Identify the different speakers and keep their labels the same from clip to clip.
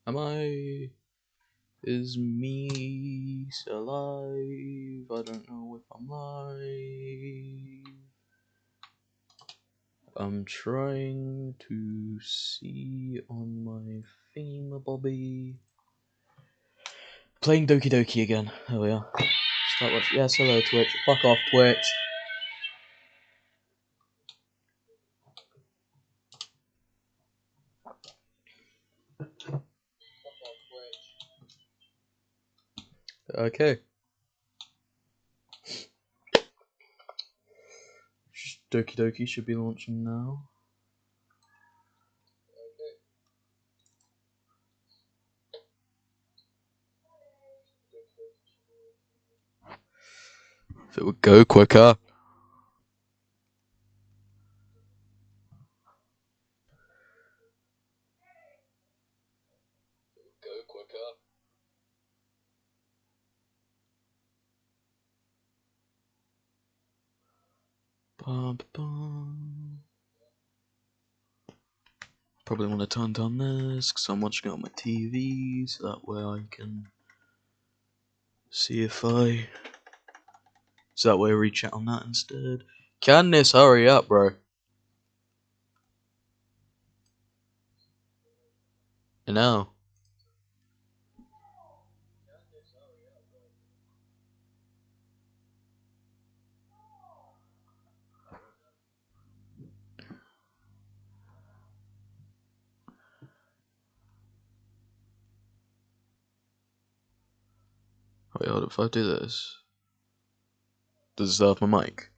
Speaker 1: Am I? Is me still alive? I don't know if I'm live. I'm trying to see on my thingamabobby. Playing Doki Doki again. There we are. Start watching. Yes, hello Twitch. Fuck off Twitch. Okay. Doki Doki should be launching now. If it would go quicker. Bum, bum. Probably want to turn down this because I'm watching it on my TV, so that way I can see if I. So that way I reach out on that instead. Candice, hurry up, bro. You know. Wait, hold up. If I do this, does it start off my mic?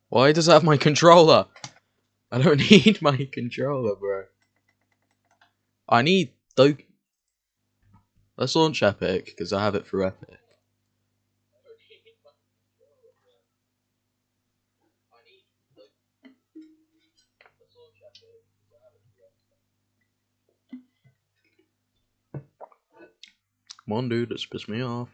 Speaker 1: Why does it have my controller? I don't need my controller, bro. I need Doki. Let's launch Epic because I have it through Epic. Come on, dude. It's pissed me off.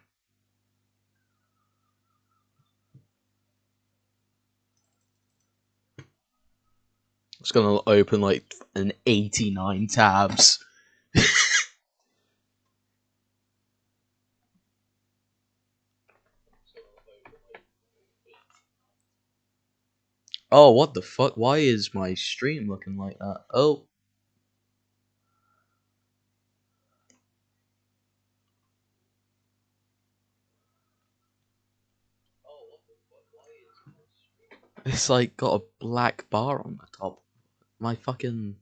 Speaker 1: It's gonna open like an 89 tabs. Oh, what the fuck? Why is my stream looking like that? Oh. It's like got a black bar on the top. My fucking.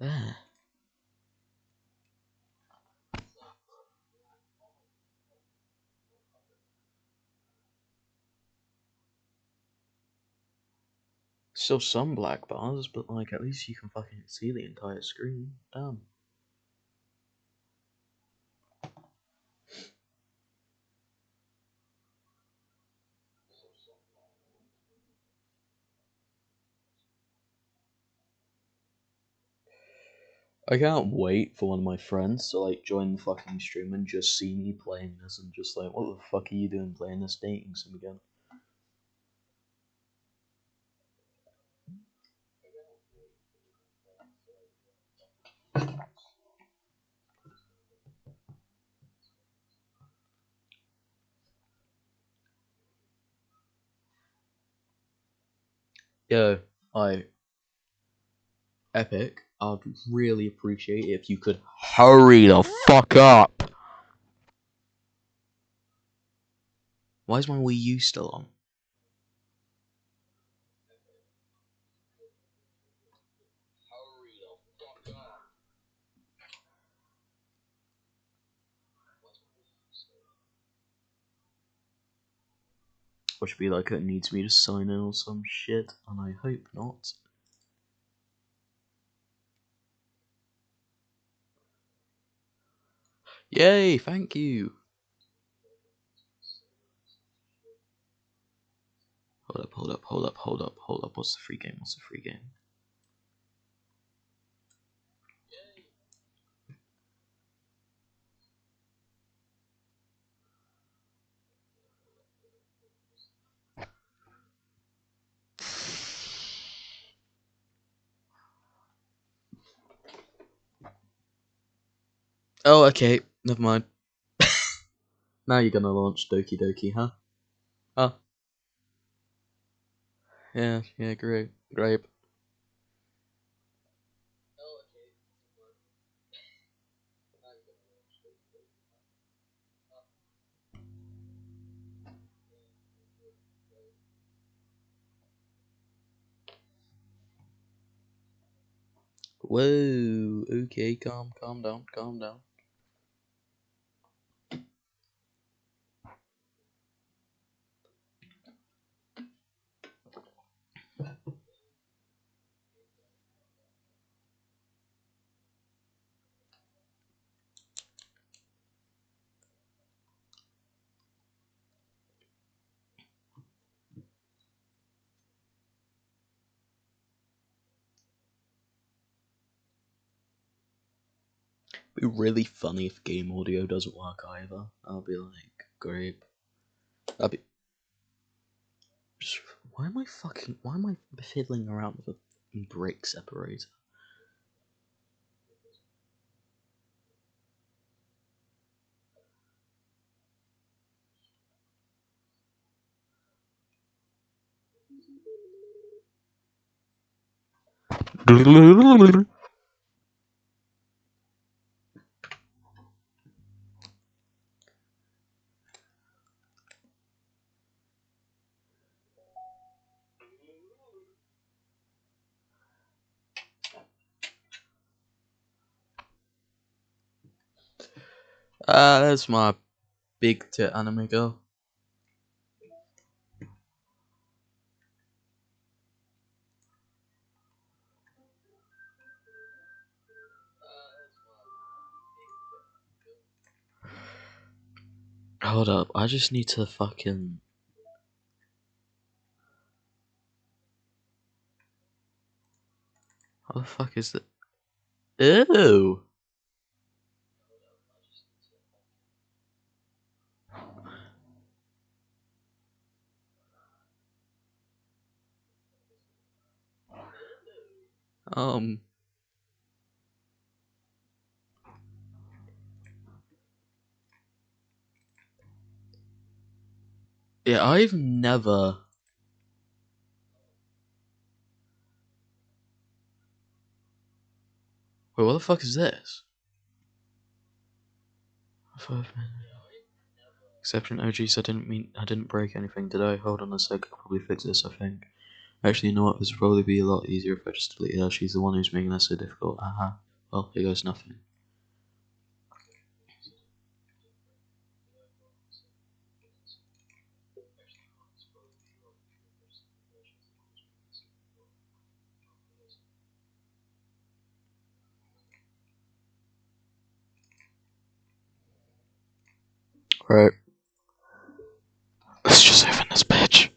Speaker 1: Eh. Still some black bars, but like at least you can fucking see the entire screen. Damn. I can't wait for one of my friends to like join the fucking stream and just see me playing this and just like, what the fuck are you doing playing this dating sim again? Yo, Epic, I'd really appreciate it if you could hurry the fuck up. Why is my Wii U still on? Or should be like it needs me to sign in or some shit, and I hope not. Yay, thank you. Hold up. What's the free game? Oh, okay. Never mind. Now you're gonna launch Doki Doki, huh? Oh, yeah, great, great. Whoa, okay, calm down, calm down. It'd be really funny if game audio doesn't work either. I'll be like, great. That'd be just, why am I fiddling around with a brake separator? That's my big tit anime girl. Hold up, I just need to fucking. How the fuck is that? Ew! Um. Yeah, I've never. Wait, what the fuck is this? 5 minutes. Exception OGs, I didn't break anything, did I? Hold on a sec, I'll probably fix this, I think. Actually, you know what? This would probably be a lot easier if I just delete her. She's the one who's making this so difficult. Aha. Well, here goes nothing. Right. Let's just open this bitch.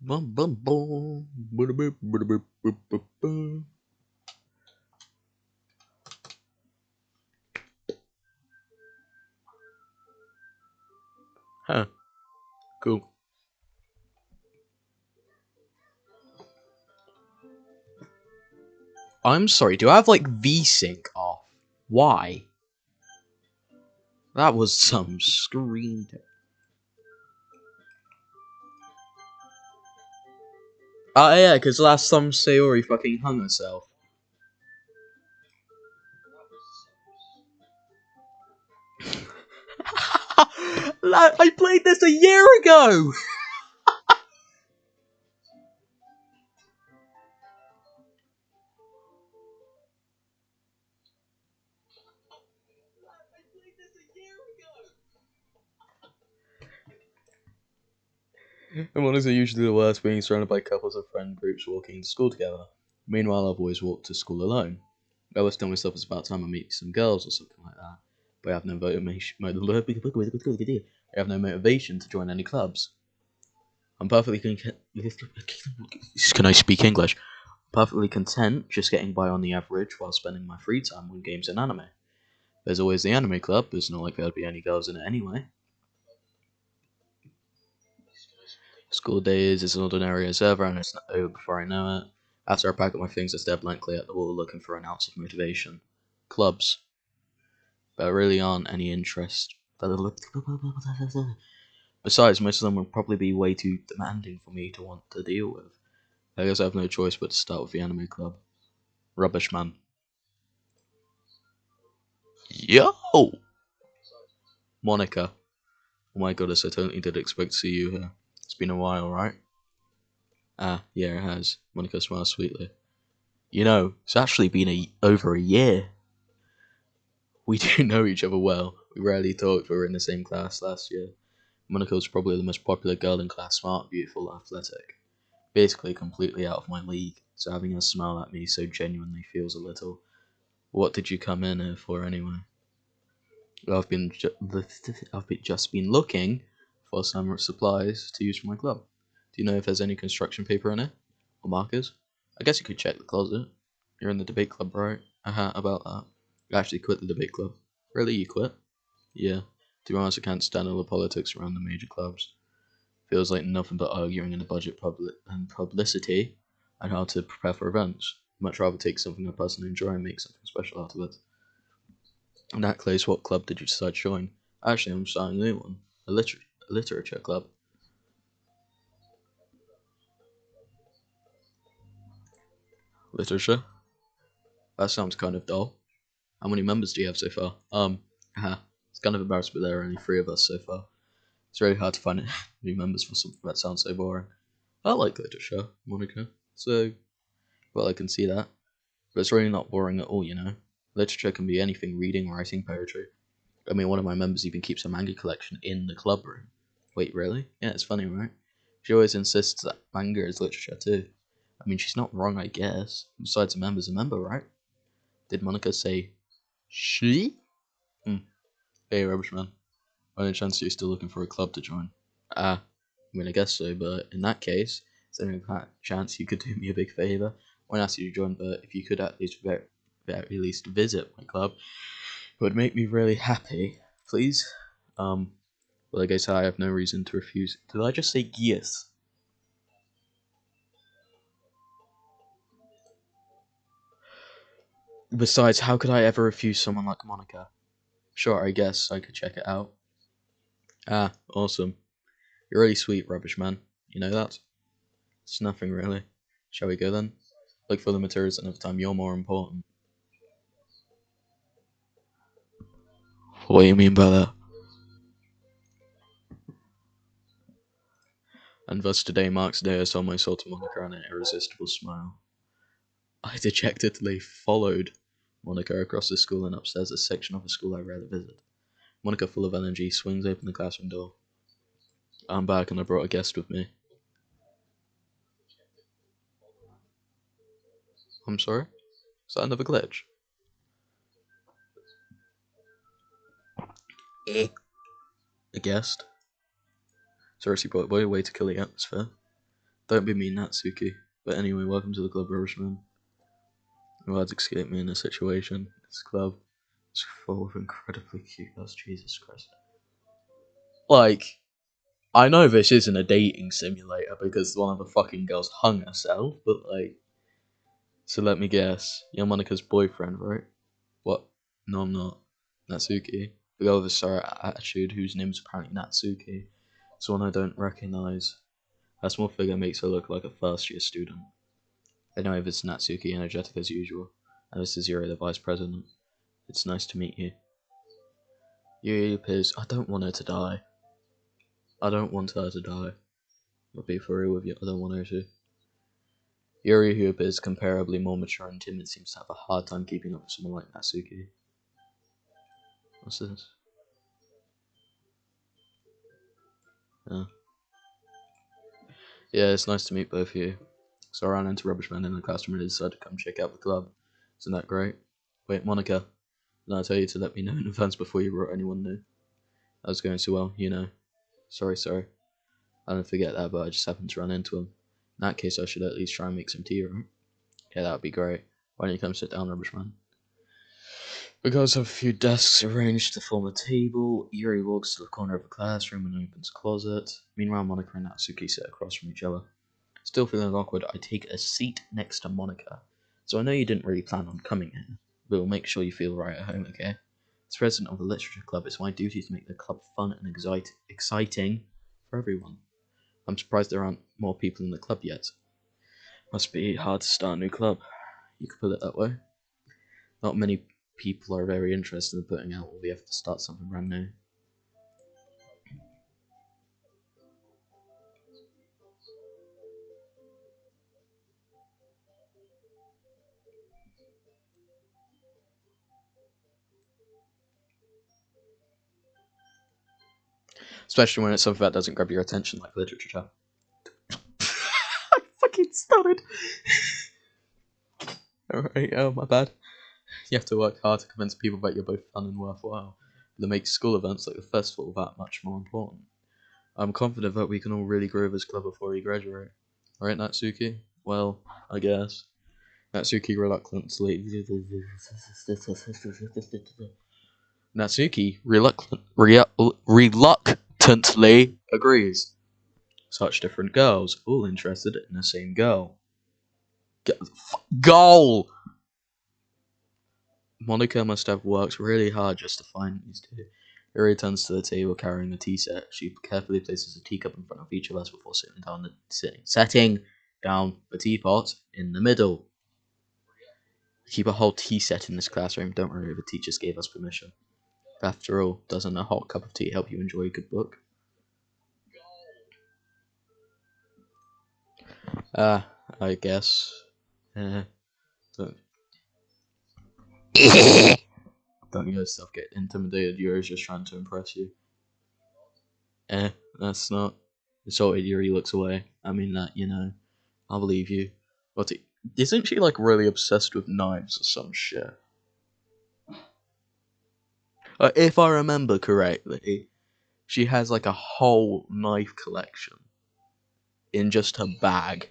Speaker 1: Bum bum bum. Huh. Cool. I'm sorry, do I have like VSync off? Why? That was some screen. Oh yeah, because last time Sayori fucking hung herself. I played this a year ago! And mornings are usually the worst, being surrounded by couples of friend groups walking to school together. Meanwhile, I've always walked to school alone. I always tell myself it's about time I meet some girls or something like that. But I have no motivation. I have no motivation to join any clubs. I'm perfectly Can I speak English? Perfectly content just getting by on the average while spending my free time on games and anime. There's always the anime club, it's not like there'd be any girls in it anyway. School day is as ordinary as ever, and it's not over before I know it. After I pack up my things, I stare blankly at the wall looking for an ounce of motivation. Clubs. There really aren't any interest. Besides, most of them would probably be way too demanding for me to want to deal with. I guess I have no choice but to start with the anime club. Rubbish man. Yo! Monica. Oh my goodness, I totally did expect to see you here. It's been a while, right? Ah, yeah, it has. Monica smiles sweetly. You know, it's actually been over a year. We do know each other well. We rarely talked, we were in the same class last year. Monica was probably the most popular girl in class, smart, beautiful, athletic. Basically completely out of my league, so having her smile at me so genuinely feels a little. What did you come in here for anyway? Just been looking for some supplies to use for my club. Do you know if there's any construction paper in it? Or markers? I guess you could check the closet. You're in the debate club, right? About that. You actually quit the debate club. Really, you quit? Yeah. To be honest, I can't stand all the politics around the major clubs. Feels like nothing but arguing and and publicity and how to prepare for events. Much rather take something I personally enjoy and make something special out of it. In that case, what club did you decide to join? Actually, I'm starting a new one. A literature club. Literature? That sounds kind of dull. How many members do you have so far? It's kind of embarrassing, but there are only 3 of us so far. It's really hard to find new members for something that sounds so boring. I like literature, Monica. So, well, I can see that. But it's really not boring at all, you know? Literature can be anything: reading, writing, poetry. I mean, one of my members even keeps a manga collection in the club room. Wait, really? Yeah, it's funny, right? She always insists that manga is literature too. I mean, she's not wrong, I guess. Besides, a member's a member, right? Did Monica say she? Hmm. Hey, rubbish man. By any chance are you still looking for a club to join? Ah, I mean, I guess so, but in that case, is there any chance you could do me a big favour? I won't ask you to join, but if you could at least very least visit my club, it would make me really happy. Please? Well, I guess I have no reason to refuse. Did I just say yes? Besides, how could I ever refuse someone like Monica? Sure, I guess I could check it out. Ah, awesome. You're really sweet, rubbish man. You know that? It's nothing really. Shall we go then? Look for the materials another time, you're more important. What do you mean by that? And thus today marks the day I saw my soul to Monica and an irresistible smile. I dejectedly followed Monica across the school and upstairs a section of the school I rarely visit. Monica, full of energy, swings open the classroom door. I'm back and I brought a guest with me. I'm sorry? Is that another glitch? Eh. A guest? Seriously, boy, way to kill the atmosphere. Don't be mean, Natsuki. But anyway, welcome to the club, Irishman. Words escape me in this situation. This club is full of incredibly cute girls. Jesus Christ. Like, I know this isn't a dating simulator because one of the fucking girls hung herself, but like, so let me guess. You're Monica's boyfriend, right? What? No, I'm not. Natsuki. The girl with the sour attitude, whose name's apparently Natsuki. It's one I don't recognize. Her small figure makes her look like a first year student. I know if it's Natsuki, energetic as usual. And this is Yuri, the vice president. It's nice to meet you. Yuri appears. I don't want her to die. I don't want her to die. I'll be for real with you. I don't want her to. Yuri, who appears comparably more mature and timid, seems to have a hard time keeping up with someone like Natsuki. What's this? Yeah. Yeah, it's nice to meet both of you. So I ran into Rubbish Man in the classroom and decided to come check out the club. Isn't that great? Wait, Monica, did I tell you to let me know in advance before you brought anyone new? I was going so well, you know. Sorry. I don't forget that, but I just happened to run into him. In that case, I should at least try and make some tea, right? Yeah, that would be great. Why don't you come sit down, rubbish man? We guys have a few desks arranged to form a table. Yuri walks to the corner of the classroom and opens a closet. Meanwhile, Monica and Natsuki sit across from each other. Still feeling awkward, I take a seat next to Monica. So I know you didn't really plan on coming here, but we'll make sure you feel right at home, okay? As president of the literature club, it's my duty to make the club fun and exciting for everyone. I'm surprised there aren't more people in the club yet. Must be hard to start a new club. You could put it that way. Not many people are very interested in putting out all the effort to start something brand new. Especially when it's something that doesn't grab your attention like literature. I fucking stuttered. Alright, oh my bad. You have to work hard to convince people that you're both fun and worthwhile. That makes school events like the festival that much more important. I'm confident that we can all really grow this club before we graduate. Right, Natsuki? Well, I guess. Natsuki reluctantly reluctantly agrees. Such different girls, all interested in the same girl. Goal! Monica must have worked really hard just to find these two. He returns to the table carrying a tea set. She carefully places a teacup in front of each of us before setting down the teapot in the middle. We keep a whole tea set in this classroom. Don't worry, the teachers gave us permission. After all, doesn't a hot cup of tea help you enjoy a good book? I guess. Don't, don't yourself get intimidated. You're just trying to impress you. That's not. Insulted Yuri looks away. I mean that, I'll believe you. But isn't she like really obsessed with knives or some shit? If I remember correctly, she has like a whole knife collection in just her bag.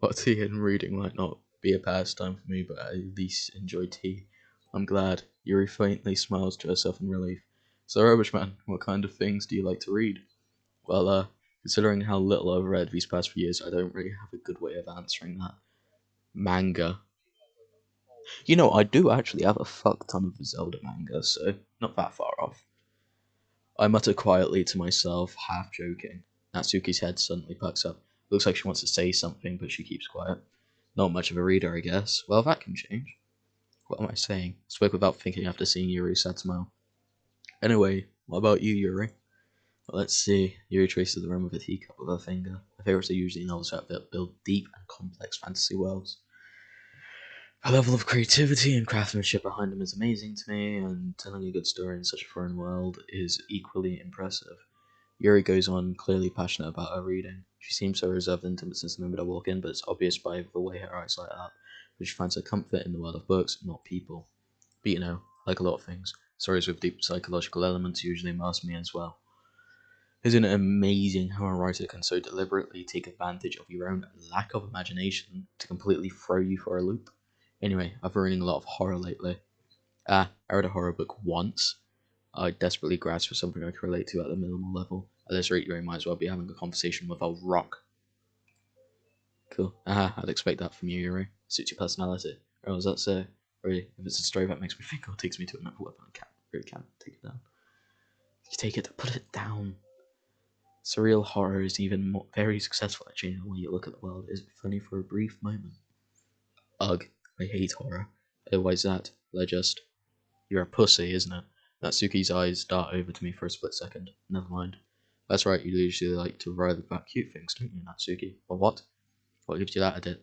Speaker 1: But tea and reading might not be a pastime for me, but I at least enjoy tea. I'm glad. Yuri faintly smiles to herself in relief. So, Rubbish Man, what kind of things do you like to read? Well, considering how little I've read these past few years, I don't really have a good way of answering that. Manga. I do actually have a fuck ton of Zelda manga, so not that far off. I mutter quietly to myself, half joking. Natsuki's head suddenly perks up. Looks like she wants to say something, but she keeps quiet. Not much of a reader, I guess. Well, that can change. What am I saying? Spoke without thinking after seeing Yuri's sad smile. Anyway, what about you, Yuri? Well, let's see. Yuri traces the room with a teacup with her finger. My favourites are usually novels that build deep and complex fantasy worlds. The level of creativity and craftsmanship behind them is amazing to me, and telling a good story in such a foreign world is equally impressive. Yuri goes on, clearly passionate about her reading. She seems so reserved and intimate since the moment I walk in, but it's obvious by the way her eyes light up. But she finds her comfort in the world of books, not people. But like a lot of things, stories with deep psychological elements usually immerse me as well. Isn't it amazing how a writer can so deliberately take advantage of your own lack of imagination to completely throw you for a loop? Anyway, I've been reading a lot of horror lately. I read a horror book once. I desperately grasped for something I could relate to at the minimal level. At this rate, you might as well be having a conversation with a rock. Cool. I'd expect that from you, Yuri. Suits your personality. Or was that so? Really, if it's a story that makes me think or takes me to another level, I can't take it down. You take it, put it down. Surreal horror is even very successful at changing the way you look at the world. Is it funny for a brief moment? Ugh, I hate horror. Why's that? You're a pussy, isn't it? Natsuki's eyes dart over to me for a split second. Never mind. That's right, you usually like to write about cute things, don't you, Natsuki? Or what? What gives you that idea?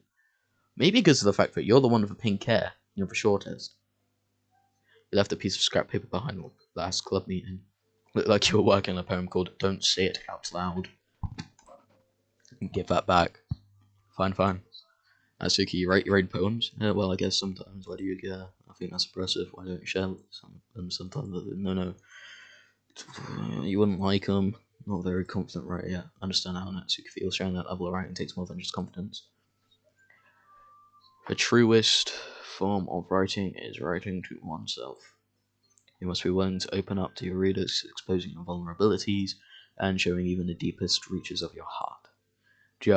Speaker 1: Maybe because of the fact that you're the one with the pink hair. You're the shortest. You left a piece of scrap paper behind the last club meeting. Looked like you were working on a poem called Don't Say It Out Loud. Give that back. Fine. Natsuki, you write your own poems? Yeah, well, I guess sometimes. Why do you care? I think that's impressive. Why don't you share some? And sometimes, no. You wouldn't like them. Not very confident right yet. Understand how Natsuki feels, sharing that level of writing takes more than just confidence. The truest form of writing is writing to oneself. You must be willing to open up to your readers, exposing your vulnerabilities, and showing even the deepest reaches of your heart. Do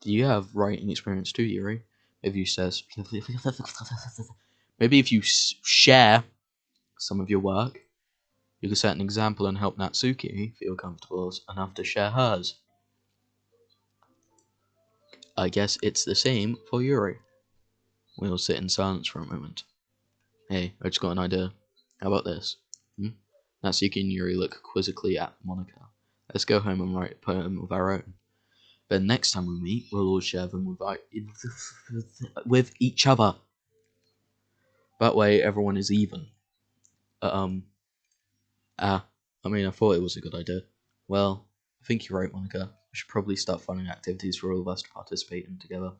Speaker 1: you have writing experience too, Yuri? Maybe you says maybe if you share some of your work, you can set an example and help Natsuki feel comfortable enough to share hers. I guess it's the same for Yuri. We'll sit in silence for a moment. Hey, I just got an idea. How about this? Natsuki and Yuri look quizzically at Monica. Let's go home and write a poem of our own. But next time we meet, we'll all share them with each other. That way, everyone is even. I thought it was a good idea. Well, I think you're right, Monica. We should probably start finding activities for all of us to participate in together.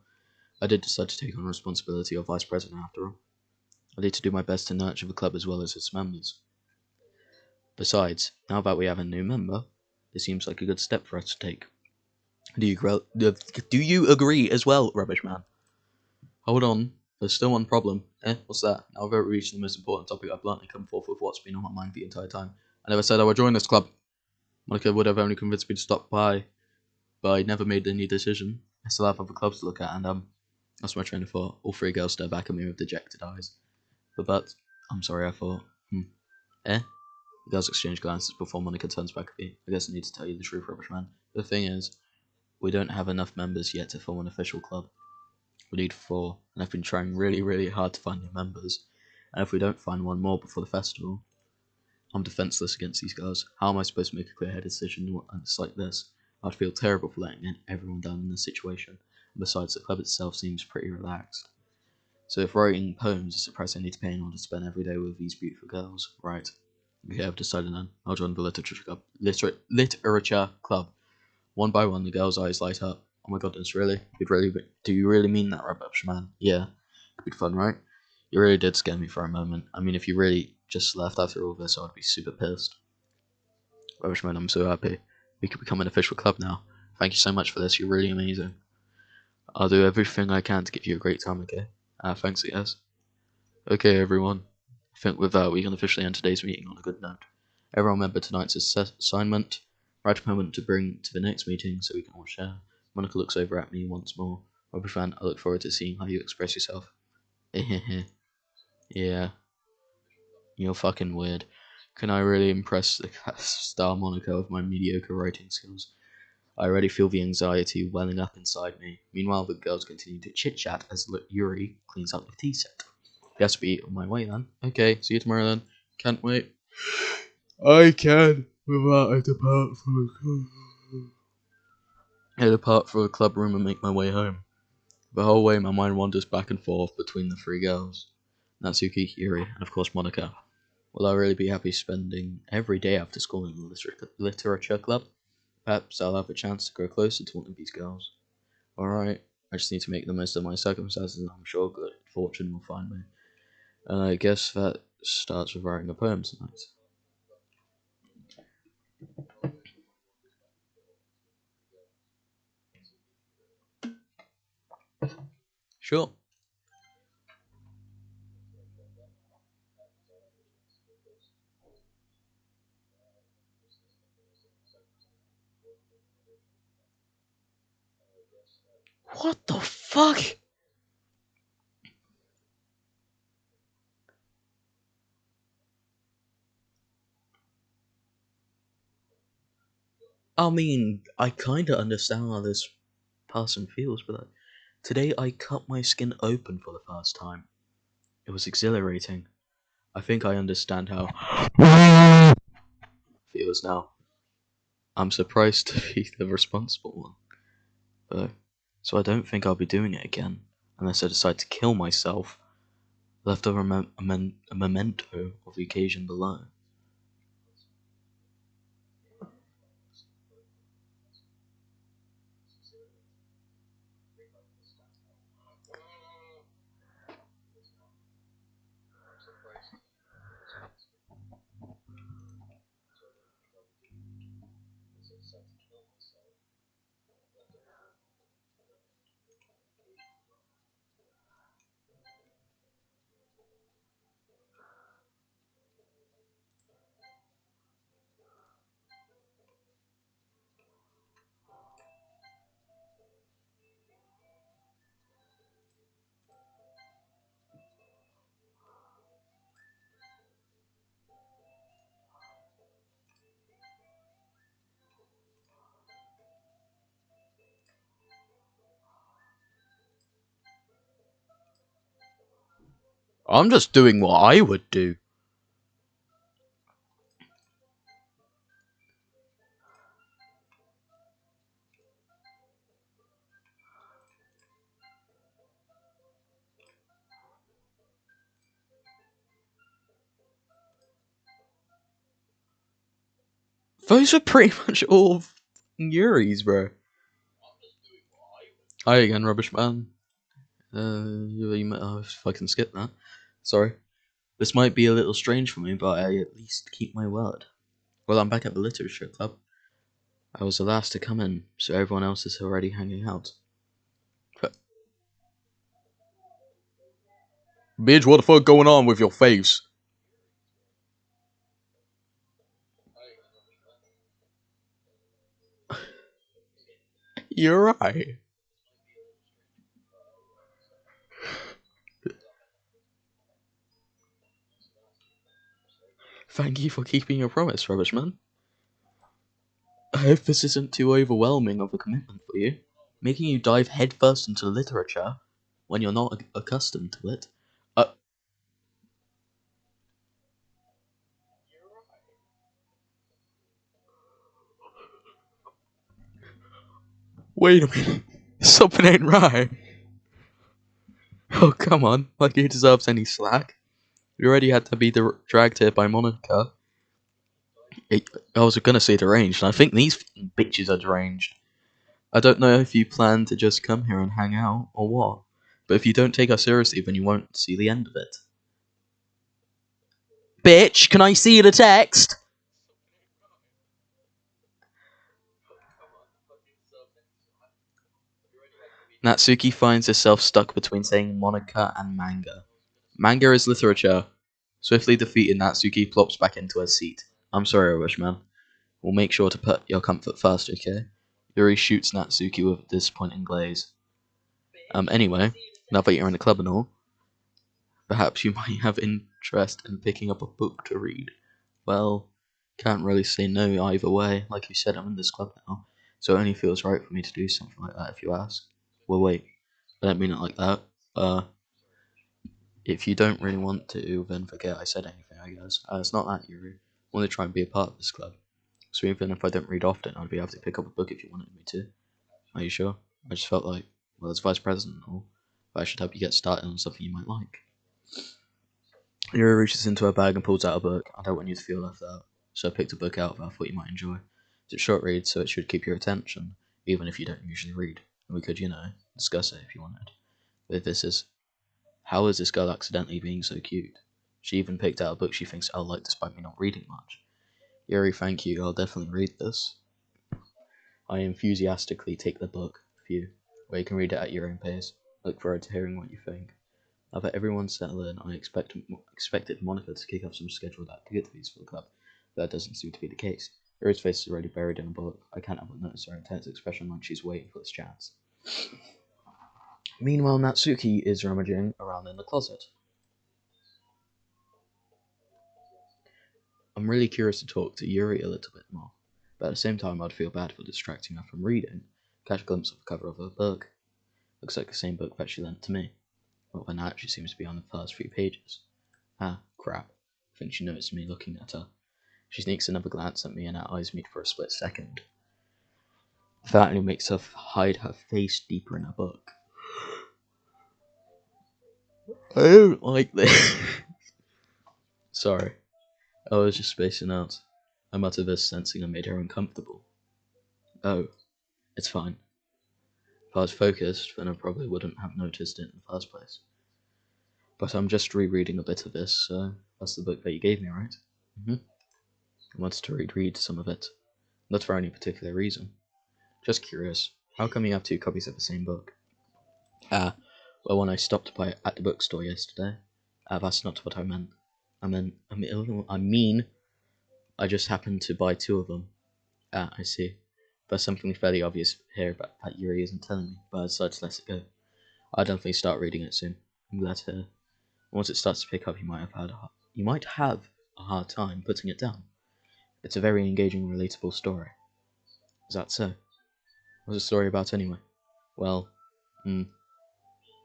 Speaker 1: I did decide to take on responsibility of vice president after all. I need to do my best to nurture the club as well as its members. Besides, now that we have a new member, it seems like a good step for us to take. Do you agree as well, Rubbish Man? Hold on, there's still one problem. What's that? Now we've reached the most important topic. I've bluntly come forth with what's been on my mind the entire time. I never said I would join this club. Monica would have only convinced me to stop by, but I never made any decision. I still have other clubs to look at, and that's my train of thought. All three girls stare back at me with dejected eyes. I'm sorry, I thought. The girls exchange glances before Monica turns back at me. I guess I need to tell you the truth, Rubbish Man. The thing is, we don't have enough members yet to form an official club. We need 4, and I've been trying really, really hard to find new members. And if we don't find one more before the festival, I'm defenseless against these guys. How am I supposed to make a clear-headed decision on this like this? I'd feel terrible for letting everyone down in this situation. And besides, the club itself seems pretty relaxed. So if writing poems is the price I need to pay in order to spend every day with these beautiful girls, right? Okay, I've decided then. I'll join the literature club. One by one, the girl's eyes light up. Oh my goodness, really? Do you really mean that, Rubbish Man? Yeah. Could be fun, right? You really did scare me for a moment. I mean, if you really just left after all this, I'd be super pissed. Rubbish Man, I'm so happy. We could become an official club now. Thank you so much for this. You're really amazing. I'll do everything I can to give you a great time, okay? Thanks, guys. Okay, everyone. I think with that, we can officially end today's meeting on a good note. Everyone remember tonight's assignment. Write a moment to bring to the next meeting so we can all share. Monica looks over at me once more. Rubbish Fan, I look forward to seeing how you express yourself. Yeah, you're fucking weird. Can I really impress the star Monica with my mediocre writing skills? I already feel the anxiety welling up inside me. Meanwhile, the girls continue to chit-chat as Yuri cleans up the tea set. Guess be on my way then. Okay, see you tomorrow then. Can't wait. I can without I depart for a club room and make my way home. The whole way my mind wanders back and forth between the 3 girls. Natsuki, Yuri, and of course Monica. Will I really be happy spending every day after school in the literature club? Perhaps I'll have a chance to grow closer to one of these girls. Alright, I just need to make the most of my circumstances and I'm sure good fortune will find me. And I guess that starts with writing a poem tonight. Sure. What the fuck? I mean, I kinda understand how this person feels, but today I cut my skin open for the first time. It was exhilarating. I think I understand how feels now. I'm surprised to be the responsible one, though. So I don't think I'll be doing it again, unless I decide to kill myself. Left a memento of the occasion below. I'm just doing what I would do. Those are pretty much all Yuri's, bro. Hi again, rubbish man. If I can skip that. Sorry. This might be a little strange for me, but I at least keep my word. Well, I'm back at the literature club. I was the last to come in, so everyone else is already hanging out. Bitch, what the fuck going on with your face? You're right. Thank you for keeping your promise, Rubbishman. I hope this isn't too overwhelming of a commitment for you. Making you dive headfirst into literature when you're not accustomed to it. Uh, Wait a minute. Something ain't right. Oh, come on. Like he deserves any slack. You already had to be dragged here by Monica. I was gonna say deranged, and I think these bitches are deranged. I don't know if you plan to just come here and hang out, or what. But if you don't take us seriously, then you won't see the end of it. Bitch, can I see the text? Natsuki finds herself stuck between saying Monica and manga. Manga is literature. Swiftly defeated, Natsuki plops back into her seat. I'm sorry, Wishman. We'll make sure to put your comfort first, okay? Yuri shoots Natsuki with a disappointing glaze. Anyway, now that you're in the club and all, perhaps you might have interest in picking up a book to read. Well, can't really say no either way. Like you said, I'm in this club now, so it only feels right for me to do something like that if you ask. Well, wait, I don't mean it like that. If you don't really want to, then forget I said anything, I guess. It's not that, Yuri. I want to try and be a part of this club. So even if I don't read often, I'd be able to pick up a book if you wanted me to. Are you sure? I just felt like, well, as vice president and all, but I should help you get started on something you might like. Yuri reaches into her bag and pulls out a book. I don't want you to feel left out, so I picked a book out that I thought you might enjoy. It's a short read, so it should keep your attention, even if you don't usually read. And we could, discuss it if you wanted. But this is, how is this girl accidentally being so cute? She even picked out a book she thinks I'll like despite me not reading much. Yuri, thank you, I'll definitely read this. I enthusiastically take the book, Phew, where you can read it at your own pace. Look forward to hearing what you think. Now that everyone's settled in, I expected Monica to kick off some scheduled activities for the club, but that doesn't seem to be the case. Yuri's face is already buried in a book. I can't help but notice her intense expression like she's waiting for this chance. Meanwhile, Natsuki is rummaging around in the closet. I'm really curious to talk to Yuri a little bit more, but at the same time I'd feel bad for distracting her from reading. Catch a glimpse of the cover of her book. Looks like the same book that she lent to me. Well, then that actually seems to be on the first few pages. Ah, crap. I think she noticed me looking at her. She sneaks another glance at me and our eyes meet for a split second. That only makes her hide her face deeper in her book. I don't like this. Sorry, I was just spacing out. I muttered this, sensing I made her uncomfortable. Oh, it's fine. If I was focused, then I probably wouldn't have noticed it in the first place. But I'm just rereading a bit of this, so that's the book that you gave me, right? I wanted to reread some of it. Not for any particular reason. Just curious, how come you have two copies of the same book? Ah, well, when I stopped by at the bookstore yesterday, that's not what I meant. I mean, I just happened to buy two of them. Ah, I see. There's something fairly obvious here about that Yuri isn't telling me, but I decided to let it go. I'll definitely start reading it soon. I'm glad to hear. Once it starts to pick up, you might have a hard time putting it down. It's a very engaging, relatable story. Is that so? What's the story about anyway? Well,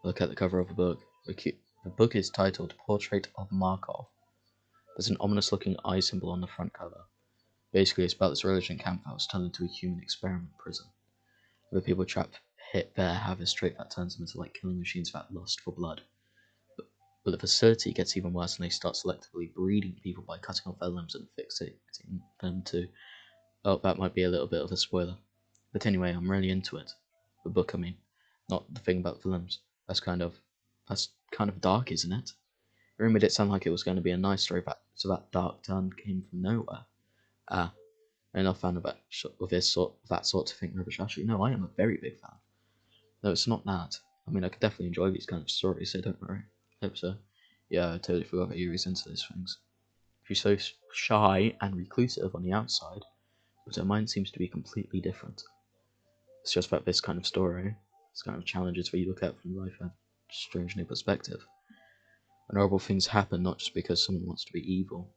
Speaker 1: look at the cover of the book. The book is titled Portrait of Markov. There's an ominous looking eye symbol on the front cover. Basically, it's about this religion camp that was turned into a human experiment prison. Where people trapped hit there have a trait that turns them into like killing machines that lust for blood. But the facility gets even worse when they start selectively breeding people by cutting off their limbs and fixating them to. Oh, that might be a little bit of a spoiler. But anyway, I'm really into it. The book, I mean. Not the thing about the limbs. That's kind of dark, isn't it? It made it sound like it was going to be a nice story, so that dark turn came from nowhere. Ah, I'm not a fan of that sort of thing, rubbish. Actually, no, I am a very big fan. No, it's not that. I mean, I could definitely enjoy these kind of stories, so don't worry. Hope so. Yeah, I totally forgot that Yuri's into these things. She's so shy and reclusive on the outside, but her mind seems to be completely different. It's just about this kind of story. It's kind of challenges where you look at from life at a strange new perspective. And horrible things happen not just because someone wants to be evil.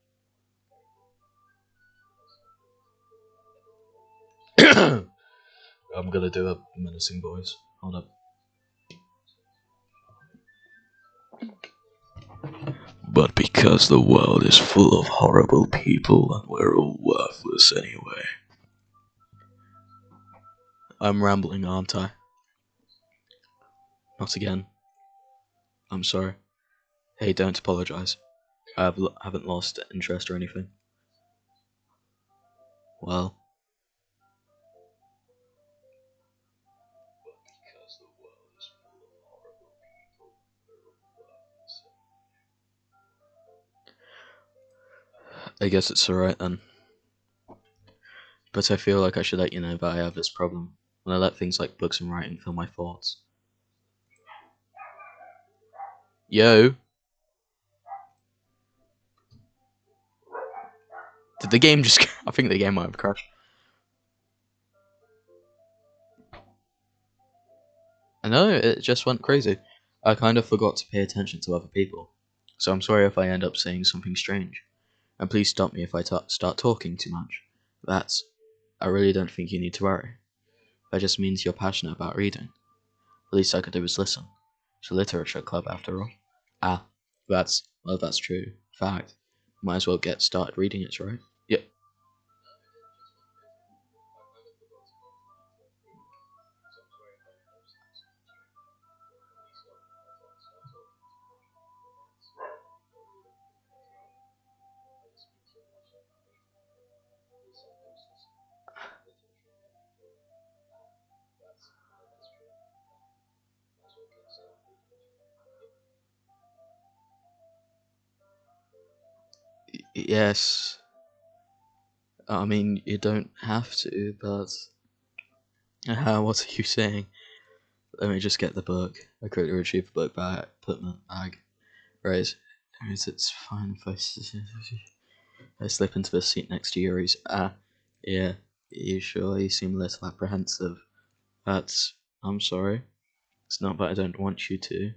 Speaker 1: I'm gonna do a menacing voice. Hold up. But because the world is full of horrible people and we're all worthless anyway. I'm rambling, aren't I? Not again. I'm sorry. Hey, don't apologize. I haven't lost interest or anything. Well. I guess it's alright then. But I feel like I should let you know that I have this problem. When I let things like books and writing fill my thoughts. Yo! Did the game just... I think the game might have crashed. I know, it just went crazy. I kind of forgot to pay attention to other people. So I'm sorry if I end up saying something strange. And please stop me if I start talking too much. I really don't think you need to worry. That just means you're passionate about reading. The least I could do is listen. It's a literature club after all. Ah, that's true. Fact. Might as well get started reading it, right? Yeah. Yes. I mean, you don't have to, but... what are you saying? Let me just get the book. I quickly retrieve the book bag, put in my bag. Right. It's fine if I slip into the seat next to Yuri's. Ah, yeah. You sure? You seem a little apprehensive. That's... I'm sorry. It's not that I don't want you to.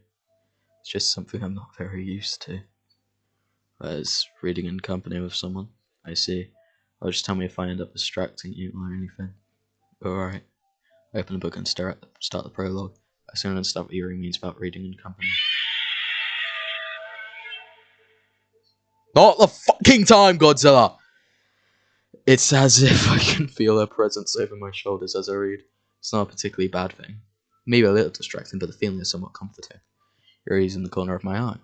Speaker 1: It's just something I'm not very used to. That is reading in company with someone. I see. Well, just tell me if I end up distracting you or anything. Alright. I open the book and start the prologue. I soon understand what Yuri means about reading in company. Not the fucking time, Godzilla! It's as if I can feel her presence over my shoulders as I read. It's not a particularly bad thing. Maybe a little distracting, but the feeling is somewhat comforting. Yuri's in the corner of my eye.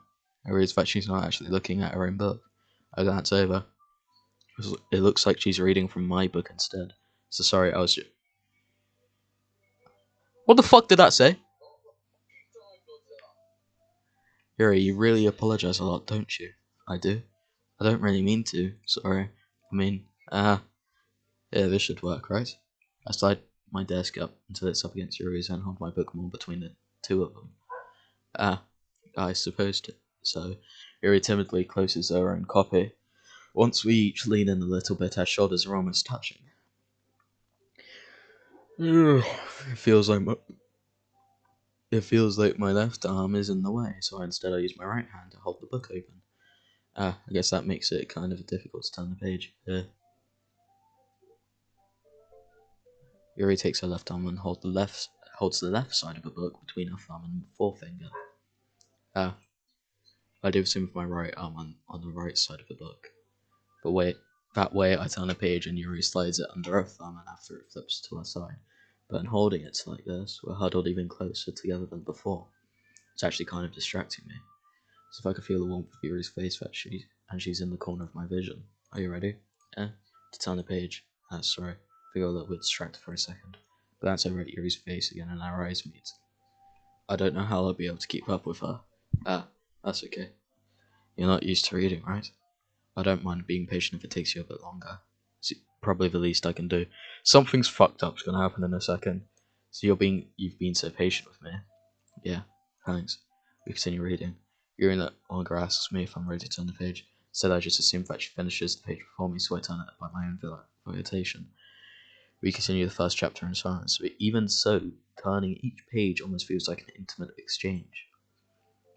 Speaker 1: I realize that she's not actually looking at her own book. I glance over. It looks like she's reading from my book instead. So sorry, I was just... What the fuck did that say? Yuri, you really apologize a lot, don't you? I do. I don't really mean to. Sorry. I mean, yeah, this should work, right? I slide my desk up until it's up against Yuri's and hold my book more between the two of them. Ah, I suppose so. Yuri timidly closes her own copy. Once we each lean in a little bit, our shoulders are almost touching. It feels like my left arm is in the way, so instead I use my right hand to hold the book open. I guess that makes it kind of difficult to turn the page. Yuri takes her left arm and holds the left side of the book between her thumb and forefinger. Ah, I do the same with my right arm on the right side of the book. But wait, that way I turn a page and Yuri slides it under her thumb and after it flips to her side. But in holding it like this, we're huddled even closer together than before. It's actually kind of distracting me. So if I could feel the warmth of Yuri's face and she's in the corner of my vision. Are you ready? Yeah? To turn the page. Sorry. I got a little bit distracted for a second. But that's over at Yuri's face again and our eyes meet. I don't know how I'll be able to keep up with her. That's okay. You're not used to reading, right? I don't mind being patient if it takes you a bit longer. It's probably the least I can do. Something's fucked up's gonna happen in a second. So you've been so patient with me. Yeah, thanks. We continue reading. Yuri no longer asks me if I'm ready to turn the page. Instead, I just assume that she finishes the page before me, so I turn it by my own volitation. We continue the first chapter in silence, but even so, turning each page almost feels like an intimate exchange.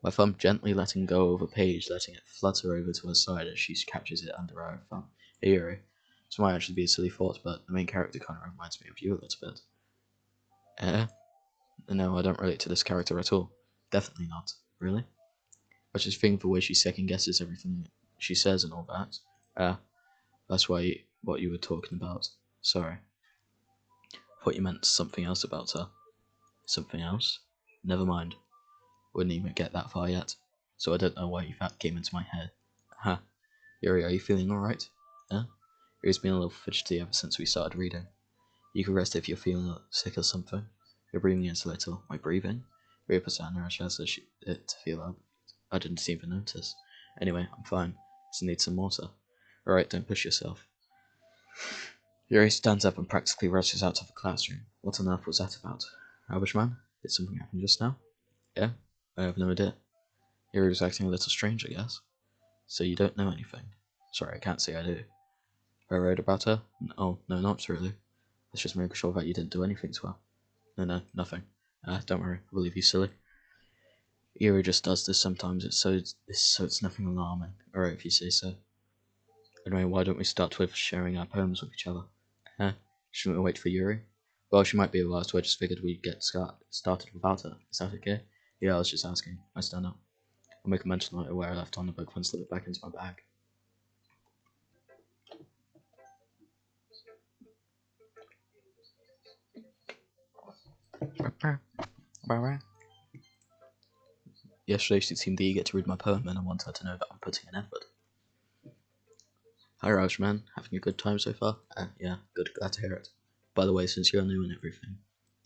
Speaker 1: My thumb gently letting go of a page, letting it flutter over to her side as she catches it under her thumb. Hey Yuri. This might actually be a silly thought, but the main character kind of reminds me of you a little bit. No, I don't relate to this character at all. Definitely not. Really? I was just thinking the way she second guesses everything she says and all that. That's what you were talking about. Sorry. I thought you meant something else about her. Something else? Never mind. Wouldn't even get that far yet. So I don't know why that came into my head. Yuri, are you feeling alright? Yuri's been a little fidgety ever since we started reading. You can rest if you're feeling sick or something. Your breathing is a little. My breathing? Yuri puts out her chest as it to feel up. I didn't even notice. Anyway, I'm fine. Just need some water. Alright, don't push yourself. Yuri stands up and practically rushes out of the classroom. What on earth was that about? Rubbish man? Did something happen just now? Yeah? I have no idea. Yuri was acting a little strange, I guess. So you don't know anything? Sorry, I can't say I do. I read about her? Oh, no, not really. Let's just make sure that you didn't do anything to her. No, nothing. Don't worry, I believe you, silly. Yuri just does this sometimes, so it's nothing alarming. Alright, if you say so. Anyway, why don't we start with sharing our poems with each other? Shouldn't we wait for Yuri? Well, she might be a while, so I just figured we'd get started without her. Is that okay? Yeah, I was just asking. I stand up. I'll make a mental note of where I left on the book and slip it back into my bag. Yesterday she seemed eager to read my poem and I want her to know that I'm putting an effort. Hi Raj man, having a good time so far? Yeah, good, glad to hear it. By the way, since you're new and everything,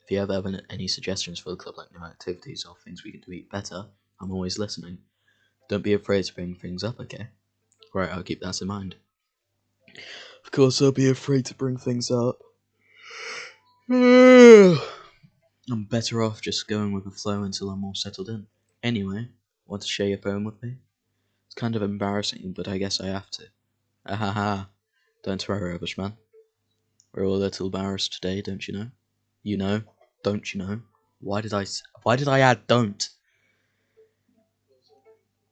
Speaker 1: if you have ever any suggestions for the club, like new activities or things we can do better, I'm always listening. Don't be afraid to bring things up, okay? Right, I'll keep that in mind. Of course I'll be afraid to bring things up. I'm better off just going with the flow until I'm all settled in. Anyway, want to share your poem with me? It's kind of embarrassing, but I guess I have to. Ahaha. Don't worry, rubbish man. We're all a little embarrassed today, don't you know? You know? Don't you know? Why did I add don't?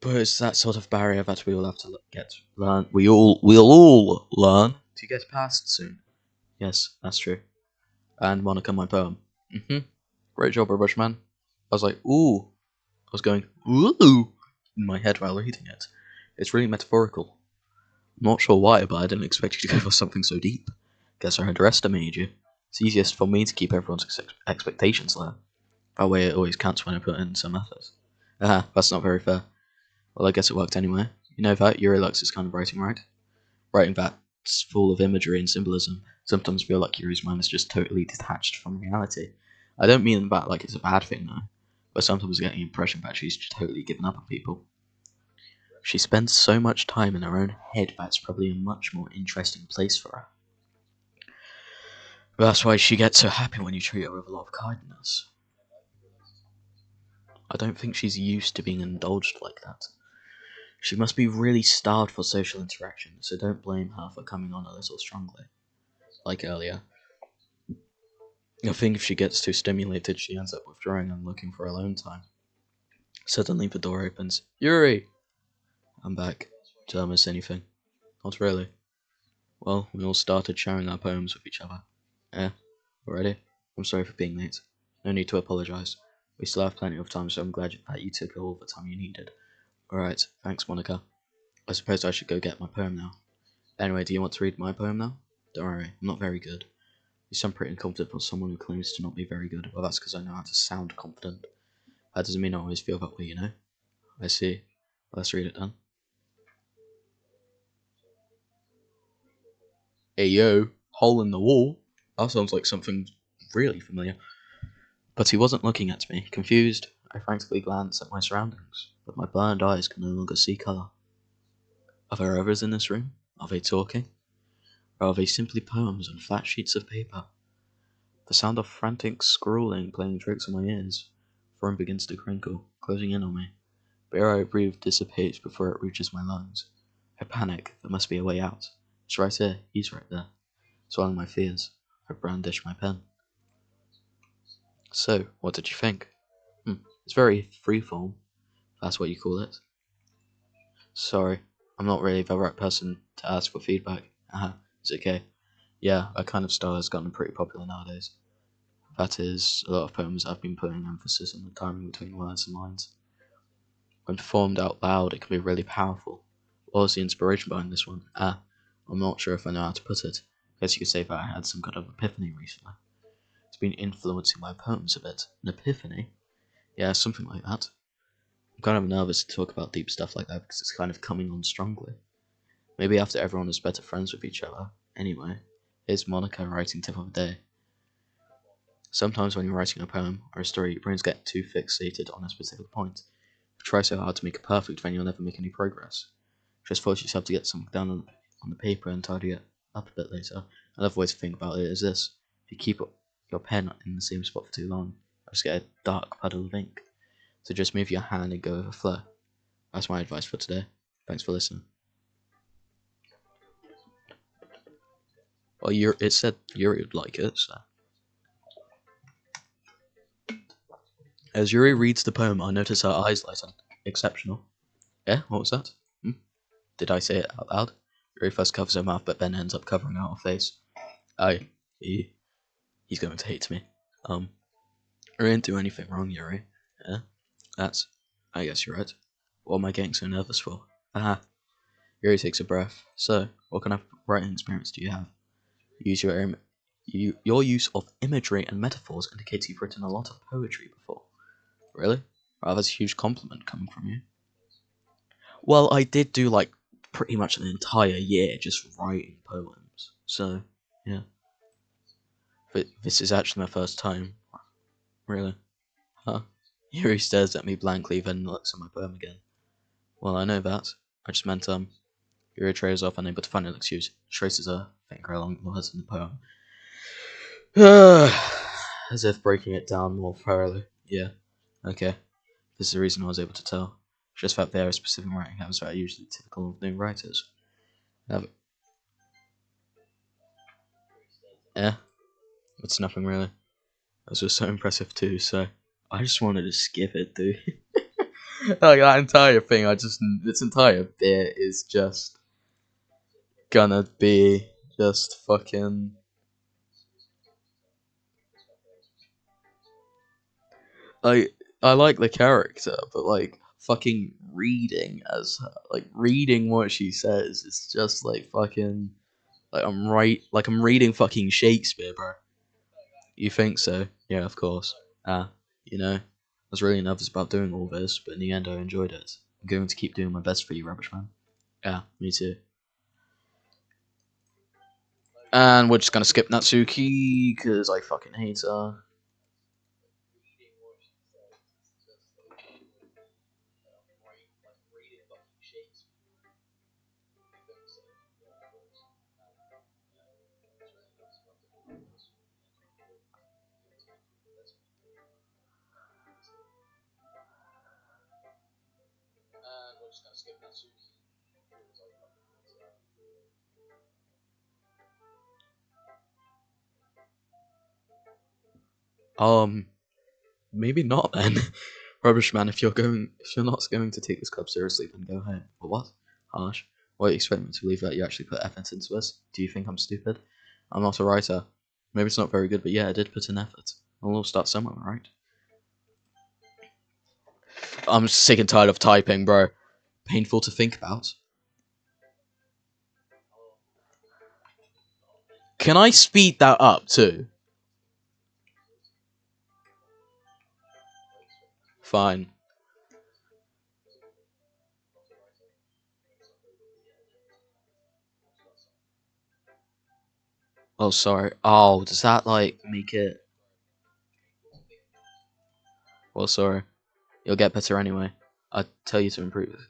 Speaker 1: But it's that sort of barrier that we all have to learn. We'll all learn to get past soon. Yes, that's true. And Monica, my poem. Great job, rubbish man. I was like, ooh. I was going, ooh, in my head while reading it. It's really metaphorical. I'm not sure why, but I didn't expect you to go for something so deep. Guess I underestimated you. It's easiest for me to keep everyone's expectations low. That way it always counts when I put in some effort. That's not very fair. Well, I guess it worked anyway. You know that Eurolux is kind of writing, right? Writing that's full of imagery and symbolism. Sometimes feel like Yuri's mind is just totally detached from reality. I don't mean that like it's a bad thing though, but sometimes I get the impression that she's totally given up on people. She spends so much time in her own head that it's probably a much more interesting place for her. That's why she gets so happy when you treat her with a lot of kindness. I don't think she's used to being indulged like that. She must be really starved for social interaction, so don't blame her for coming on a little strongly. Like earlier. I think if she gets too stimulated, she ends up withdrawing and looking for alone time. Suddenly the door opens. Yuri! I'm back. Did I miss anything? Not really. Well, we all started sharing our poems with each other. Already? I'm sorry for being late. No need to apologise. We still have plenty of time, so I'm glad that you took all the time you needed. Alright, thanks, Monica. I suppose I should go get my poem now. Anyway, do you want to read my poem now? Don't worry, I'm not very good. You sound pretty incompetent for someone who claims to not be very good. Well, that's because I know how to sound confident. That doesn't mean I always feel that way, you know? I see. Let's read it then. Hey yo, hole in the wall? That sounds like something really familiar. But he wasn't looking at me. Confused, I frantically glanced at my surroundings, but my burned eyes could no longer see colour. Are there others in this room? Are they talking? Or are they simply poems on flat sheets of paper? The sound of frantic scrawling playing tricks on my ears. Foam begins to crinkle, closing in on me. The air I breathe dissipates before it reaches my lungs. I panic. There must be a way out. It's right here. He's right there. Swallowing my fears, I brandish my pen. So, what did you think? It's very freeform. That's what you call it. Sorry, I'm not really the right person to ask for feedback. It's okay. Yeah, that kind of style has gotten pretty popular nowadays. That is, a lot of poems I've been putting emphasis on the timing between words and lines. When performed out loud, it can be really powerful. What was the inspiration behind this one? I'm not sure if I know how to put it. I guess you could say that I had some kind of epiphany recently. It's been influencing my poems a bit. An epiphany? Yeah, something like that. I'm kind of nervous to talk about deep stuff like that because it's kind of coming on strongly. Maybe after everyone is better friends with each other. Anyway, here's Monica writing tip of the day. Sometimes when you're writing a poem or a story, your brains get too fixated on a specific point. You try so hard to make it perfect, then you'll never make any progress. Just force yourself to get something down on the paper and tidy it up a bit later. Another way to think about it is this. If you keep your pen in the same spot for too long, you'll just get a dark puddle of ink. So just move your hand and go with a flow. That's my advice for today. Thanks for listening. Well, it said Yuri would like it, so. As Yuri reads the poem, I notice her eyes lighten. Exceptional. Yeah, what was that? Did I say it out loud? Yuri first covers her mouth, but then ends up covering out her face. He's going to hate me. I didn't do anything wrong, Yuri. Yeah? I guess you're right. What am I getting so nervous for? Yuri takes a breath. So, what kind of writing experience do you have? Your use of imagery and metaphors indicates you've written a lot of poetry before. Really? Wow, that's a huge compliment coming from you. Well, I did do like pretty much an entire year just writing poems. So, yeah. But this is actually my first time. Really? Huh? Yuri stares at me blankly, then looks at my poem again. Well, I know that. I just meant, Yuri trails off, unable to find an excuse. Traces her finger along the words in the poem. As if breaking it down more thoroughly. Yeah. Okay. This is the reason I was able to tell. Just that there are specific writing habits that are usually typical of new writers. Yeah, it's nothing really. It was just so impressive too, so I just wanted to skip it, dude. Like that entire thing, this entire bit is just gonna be just fucking. I like the character, but like fucking reading as her, like reading what she says, it's just like fucking I'm reading fucking Shakespeare, bro. You think so? Yeah, of course. You know, I was really nervous about doing all this, but in the end I enjoyed it. I'm going to keep doing my best for you, Rubbish Man. Yeah, me too. And we're just gonna skip Natsuki, because I fucking hate her. Maybe not then. Rubbish Man, if you're not going to take this club seriously, then go home. But what? Harsh. Why do you expect me to believe that you actually put effort into this? Do you think I'm stupid? I'm not a writer. Maybe it's not very good, but yeah, I did put in effort. I'll all start somewhere, right? I'm sick and tired of typing, bro. painful to think about. Can I speed that up too? Fine. Oh, sorry. Oh, does that like make it? Well, sorry. You'll get better anyway. I tell you to improve it.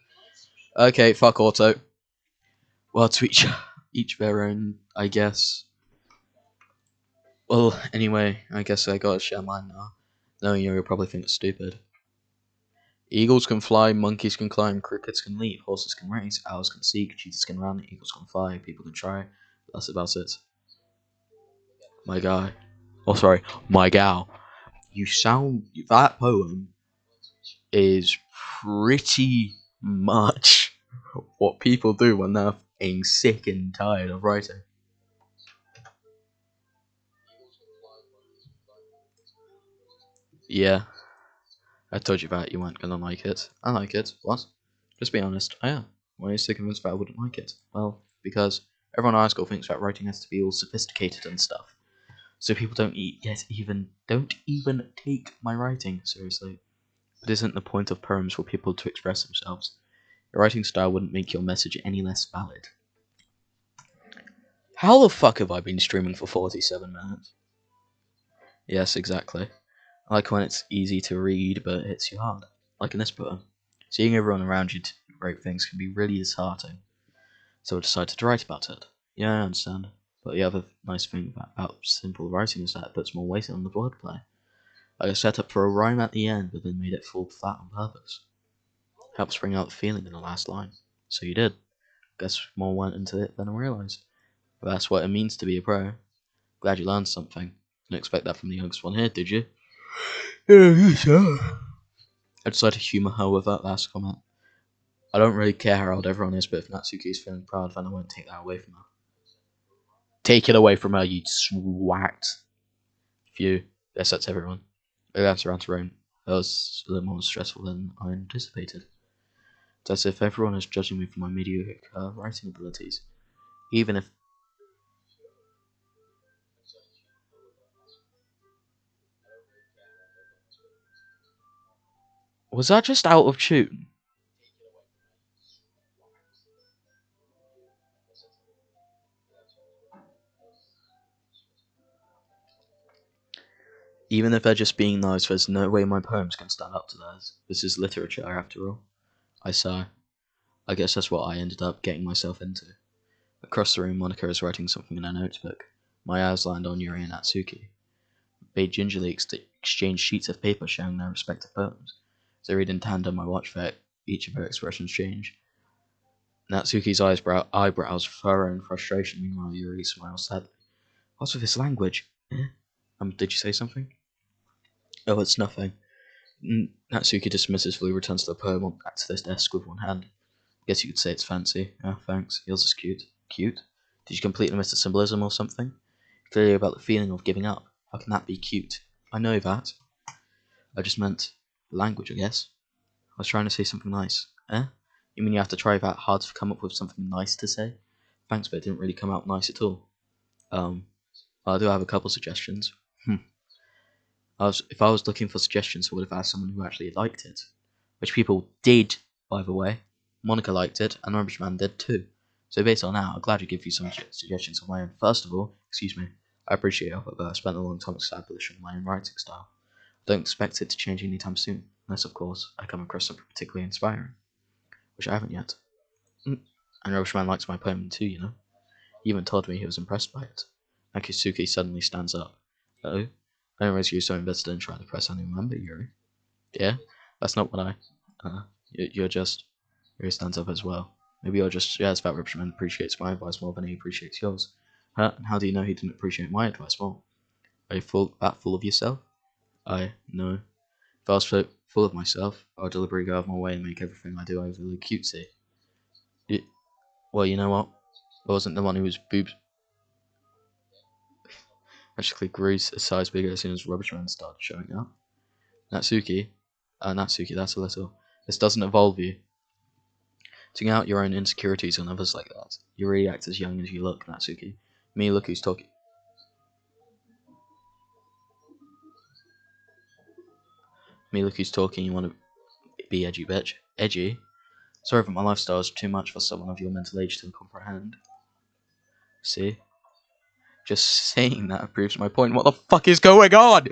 Speaker 1: Okay, fuck auto. Well, to each their own, I guess. Well, anyway, I guess I gotta share mine now. Knowing you'll probably think it's stupid. Eagles can fly, monkeys can climb, crickets can leap, horses can race, owls can seek, cheetahs can run, eagles can fly, people can try. That's about it. My guy. Oh, sorry, my gal. You sound. That poem is pretty much what people do when they're getting sick and tired of writing. Yeah, I told you that you weren't gonna like it. I like it. What? Just be honest. I am. Why are you so convinced that I wouldn't like it? Well, because everyone at our school thinks that writing has to be all sophisticated and stuff. So people don't even take my writing seriously. It isn't the point of poems for people to express themselves. Your writing style wouldn't make your message any less valid. How the fuck have I been streaming for 47 minutes? Yes, exactly. I like when it's easy to read, but it hits you hard. Like in this poem. Seeing everyone around you do great things can be really disheartening. So I decided to write about it. Yeah, I understand. But the other nice thing about simple writing is that it puts more weight on the wordplay. I set up for a rhyme at the end, but then made it fall flat on purpose. Helps bring out the feeling in the last line. So you did. Guess more went into it than I realised. But that's what it means to be a pro. Glad you learned something. Didn't expect that from the youngest one here, did you? Yeah, sure. I decided to humour her with that last comment. I don't really care how old everyone is, but if Natsuki's feeling proud, then I won't take that away from her. Take it away from her, you swat. Phew. Yes, that's everyone. I glanced around the room. That was a little more stressful than I anticipated. It's as if everyone is judging me for my mediocre writing abilities. Even if... Was that just out of tune? Even if they're just being nice, there's no way my poems can stand up to theirs. This is literature, after all. I sigh. I guess that's what I ended up getting myself into. Across the room, Monica is writing something in her notebook. My eyes land on Yuri and Natsuki. They gingerly exchange sheets of paper showing their respective poems. As they read in tandem, I watch each of their expressions change. Natsuki's eyebrows furrow in frustration, meanwhile Yuri smiles sadly. What's with this language? Eh? Did you say something? Oh, it's nothing. Natsuki dismissively returns to the poem back to his desk with one hand. Guess you could say it's fancy. Ah, thanks. Yours is cute. Cute? Did you completely miss the symbolism or something? Clearly about the feeling of giving up. How can that be cute? I know that. I just meant the language, I guess. I was trying to say something nice. Eh? You mean you have to try that hard to come up with something nice to say? Thanks, but it didn't really come out nice at all. Um, I do have a couple suggestions. If I was looking for suggestions, I would have asked someone who actually liked it. Which people did, by the way. Monica liked it, and Rubbish Man did too. So based on that, I'm glad to give you some suggestions on my own. First of all, excuse me, I appreciate it, but I spent a long time establishing my own writing style. I don't expect it to change anytime soon, unless of course I come across something particularly inspiring, which I haven't yet. And Rubbish Man likes my poem too, you know. He even told me he was impressed by it. Akitsuki suddenly stands up. Oh, I didn't realize you were so invested in trying to press on new member, Yuri. Yeah, that's not what I. You're just. Yuri stands up as well. Maybe you're just jealous that Rubishman appreciates my advice more than he appreciates yours. Huh? And how do you know he didn't appreciate my advice more? Are you that full of yourself? I no. If I was full of myself, I would deliberately go out of my way and make everything I do overly cutesy. Y well, you know what? I wasn't the one who was boobs magically grew a size bigger as soon as Rubishman started showing up. Natsuki, that's a little. This doesn't involve you. Taking out your own insecurities on others like that. You really act as young as you look, Natsuki. Me, look who's talking. Me, look who's talking. You want to be edgy, bitch. Edgy? Sorry, but my lifestyle is too much for someone of your mental age to comprehend. See? Just saying that proves my point. What the fuck is going on?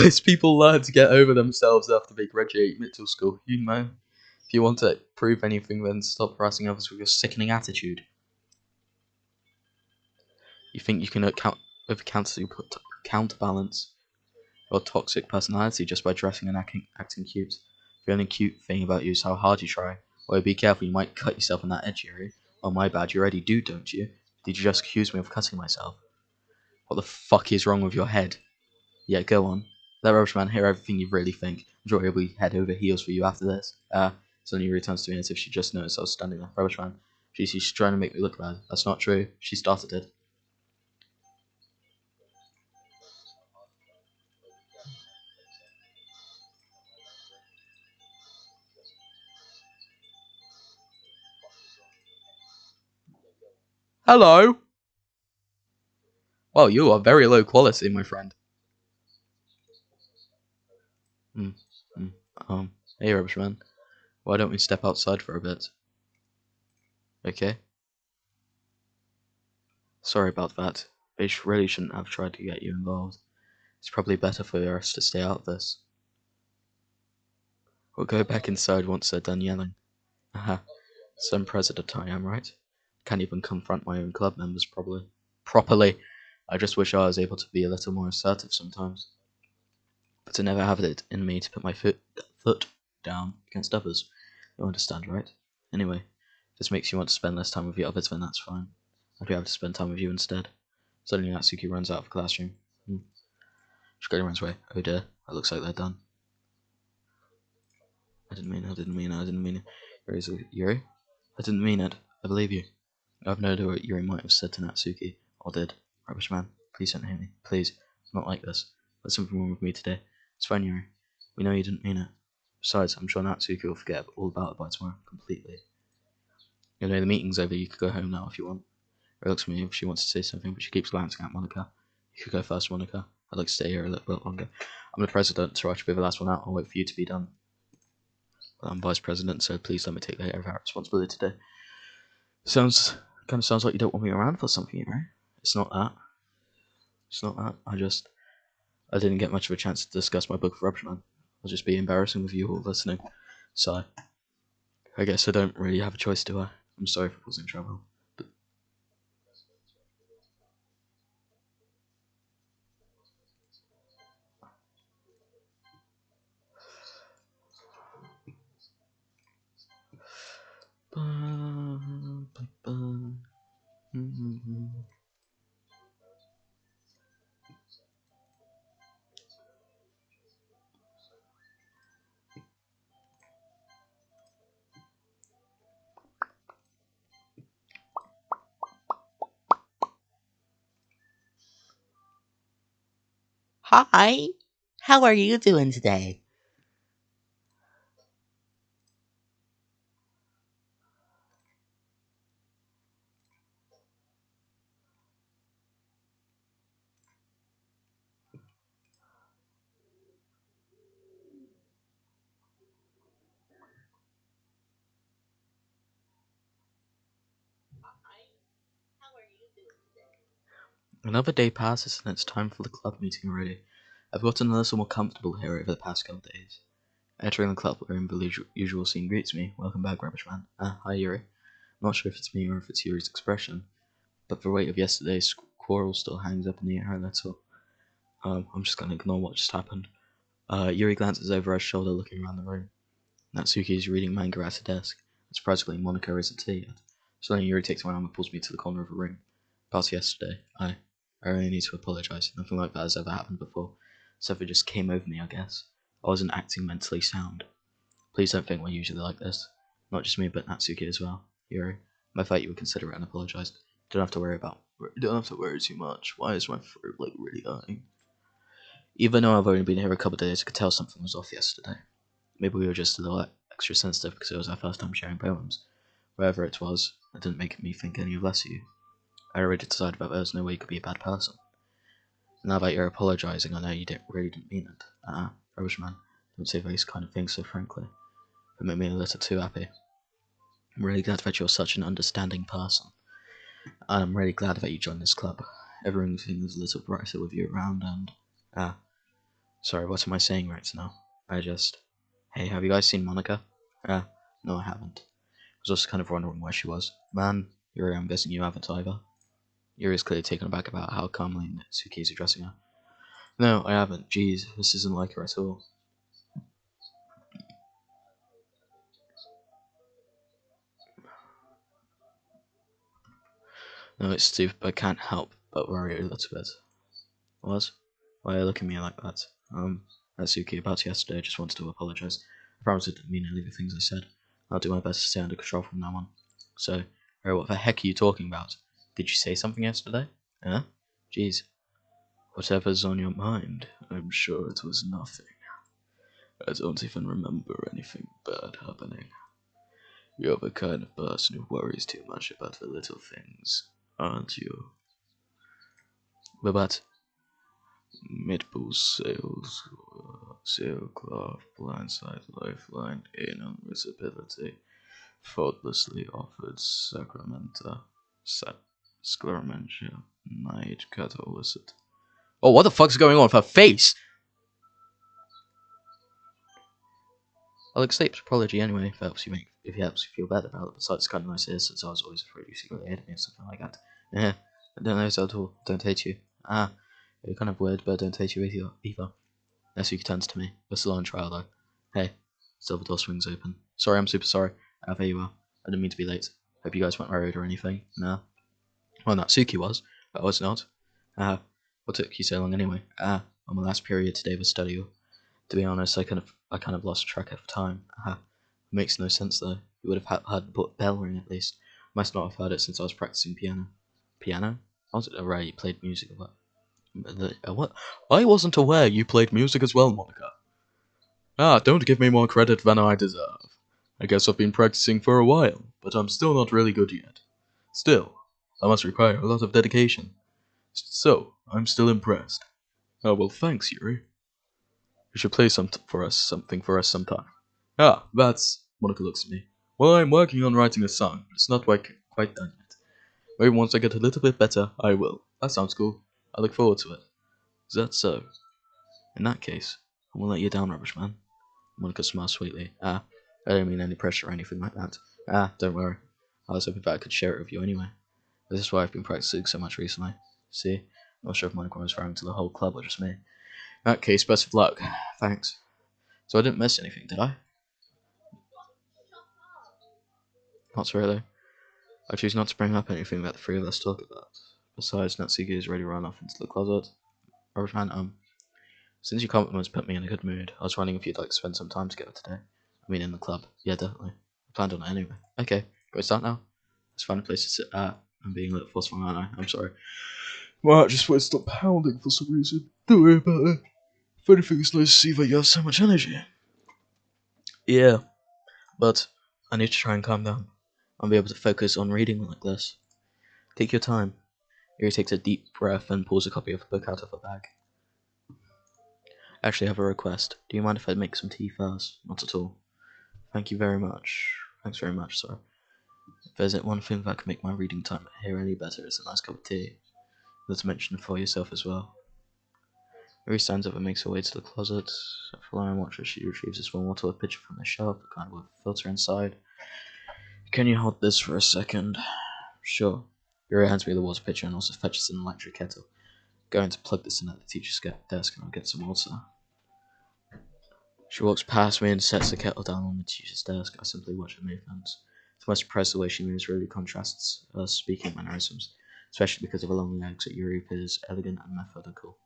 Speaker 1: As people learn to get over themselves after they graduate middle school, you know. If you want to prove anything, then stop harassing others with your sickening attitude. You think you can counterbalance your toxic personality just by dressing and acting cute. The only cute thing about you is how hard you try. Well, be careful, you might cut yourself in that edge area. Oh, my bad, you already do, don't you? Did you just accuse me of cutting myself? What the fuck is wrong with your head? Yeah, go on. Let Rubbish Man hear everything you really think. I'm sure he'll be head over heels for you after this. Suddenly returns to me as if she just noticed I was standing there. Rubbish Man. She's trying to make me look bad. That's not true. She started it. Hello! Well, you are very low quality, my friend. Mm, mm, hey, Rubbish Man. Why don't we step outside for a bit? Okay? Sorry about that. They really shouldn't have tried to get you involved. It's probably better for us to stay out of this. We'll go back inside once they're done yelling. Aha. Some president I am, right? Can't even confront my own club members properly. I just wish I was able to be a little more assertive sometimes. But I never have it in me to put my foot down against others. You understand, right? Anyway, if this makes you want to spend less time with the others, then that's fine. I'd be able to spend time with you instead. Suddenly Natsuki runs out of the classroom. She runs away. Oh dear, that looks like they're done. I didn't mean it. Yuri? I didn't mean it. I believe you. I've no idea what Yuri might have said to Natsuki, or did. Rubbish Man, please don't hit me. Please, not like this. There's something wrong with me today. It's fine, Yuri. We know you didn't mean it. Besides, I'm sure Natsuki will forget all about it by tomorrow, completely. You know, the meeting's over, you could go home now if you want. It looks at me if she wants to say something, but she keeps glancing at Monica. You could go first, Monica. I'd like to stay here a little bit longer. I'm the president, so I should be the last one out. I'll wait for you to be done. Well, I'm vice president, so please let me take care of our responsibility today. Kind of sounds like you don't want me around for something, you know? It's not that. It's not that. I didn't get much of a chance to discuss my book with Rubbish Man. I'll just be embarrassing with you all listening. So, I guess I don't really have a choice, do I? I'm sorry for causing trouble. But
Speaker 2: Hi, how are you doing today?
Speaker 1: another day passes and it's time for the club meeting already. I've gotten a little more comfortable here over the past couple of days. Entering the club room, the usual scene greets me. Welcome back, Rubbish Man. Hi, Yuri. Not sure if it's me or if it's Yuri's expression, but the weight of yesterday's quarrel still hangs up in the air a little. I'm just gonna ignore what just happened. Yuri glances over her shoulder, looking around the room. Natsuki is reading manga at her desk. Surprisingly, Monica isn't here yet. Suddenly, Yuri takes my arm and pulls me to the corner of the room. Past yesterday, I really need to apologise. Nothing like that has ever happened before. Something just came over me, I guess. I wasn't acting mentally sound. Please don't think we're usually like this. Not just me, but Natsuki as well. Yuri, I thought you would consider it and apologise. Don't have to worry too much. Why is my throat like really hurting? Even though I've only been here a couple of days, I could tell something was off yesterday. Maybe we were just a little extra sensitive because it was our first time sharing poems. Whatever it was, it didn't make me think any less of you. I already decided that there's no way you could be a bad person. Now that you're apologizing, I know you really didn't mean it. Rubbish man, don't say those kind of things so frankly. It made me a little too happy. I'm really glad that you're such an understanding person. And I'm really glad that you joined this club. Everything is a little brighter with you around and... sorry, what am I saying right now? Hey, have you guys seen Monica? No I haven't. I was also kind of wondering where she was. Man, Yuri, I'm guessing you haven't either. Yuri's clearly taken aback about how calmly Natsuki's addressing her. No, I haven't. Jeez, this isn't like her at all. No, it's stupid, but I can't help but worry a little bit. What? Why are you looking at me like that? Natsuki, about yesterday, I just wanted to apologize. I promise I didn't mean any of the things I said. I'll do my best to stay under control from now on. So, what the heck are you talking about? Did you say something yesterday? Huh? Jeez. Whatever's on your mind, I'm sure it was nothing. I don't even remember anything bad happening. You're the kind of person who worries too much about the little things, aren't you? But Midpool sales, sailcloth, blindside lifeline, invisibility, faultlessly offered scleromentia, night catalyst. Oh, what the fuck's going on with her face? I'll accept apology anyway if it helps you feel better about it. Besides, it's kind of nice here since I was always afraid you secretly hated me or something like that. Yeah, I don't know so at all. Don't hate you. You're kind of weird, but I don't hate you either. Natsuki turns to me. We're still on trial though. Hey, still the door swings open. Sorry, I'm super sorry. There you are. I didn't mean to be late. Hope you guys weren't worried or anything. No. Well, Natsuki was, but I was not. What took you so long anyway? On my last period today was study. To be honest, I kind of lost track of time. It makes no sense though. You would have had the bell ring at least. Must not have heard it since I was practicing piano. Piano? I wasn't aware you played music or what? What? I wasn't aware you played music as well, Monica. Don't give me more credit than I deserve. I guess I've been practicing for a while, but I'm still not really good yet. Still, that must require a lot of dedication. So, I'm still impressed. Oh well, thanks, Yuri. You should play something for us sometime. That's... Monica looks at me. Well, I'm working on writing a song, but it's not quite done yet. Maybe once I get a little bit better, I will. That sounds cool. I look forward to it. Is that so? In that case, I won't let you down, rubbish man. Monica smiles sweetly. I don't mean any pressure or anything like that. Don't worry. I was hoping that I could share it with you anyway. This is why I've been practicing so much recently. See? I'm not sure if Monica was referring to the whole club or just me. In that case, best of luck. Thanks. So I didn't miss anything, did I? Not really. I choose not to bring up anything that the three of us talk about. Besides, Natsuki is ready to run off into the closet. Rubberman, since your compliments put me in a good mood, I was wondering if you'd like to spend some time together today. I mean, in the club. Yeah, definitely. I planned on it anyway. Okay, go start now. Let's find a place to sit at. I'm being a little forceful, aren't I? I'm sorry. My heart just won't stop pounding for some reason. Don't worry about it. If anything, it's nice to see that you have so much energy. Yeah, but I need to try and calm down. I'll be able to focus on reading like this. Take your time. Yuri takes a deep breath and pulls a copy of a book out of her bag. Actually, I have a request. Do you mind if I make some tea first? Not at all. Thank you very much. Thanks very much, sir. If there's one thing that can make my reading time here any better, it's a nice cup of tea. Not to mention for yourself as well. Yuri stands up and makes her way to the closet. After a watch as she retrieves a small water pitcher from the shelf, kind of with a filter inside. Can you hold this for a second? Sure. Yuri hands me the water pitcher and also fetches an electric kettle. Going to plug this in at the teacher's desk and I'll get some water. She walks past me and sets the kettle down on the teacher's desk. I simply watch her movements. To my surprise, the way she moves really contrasts her speaking mannerisms, especially because of her long legs that Yuri appears elegant and methodical.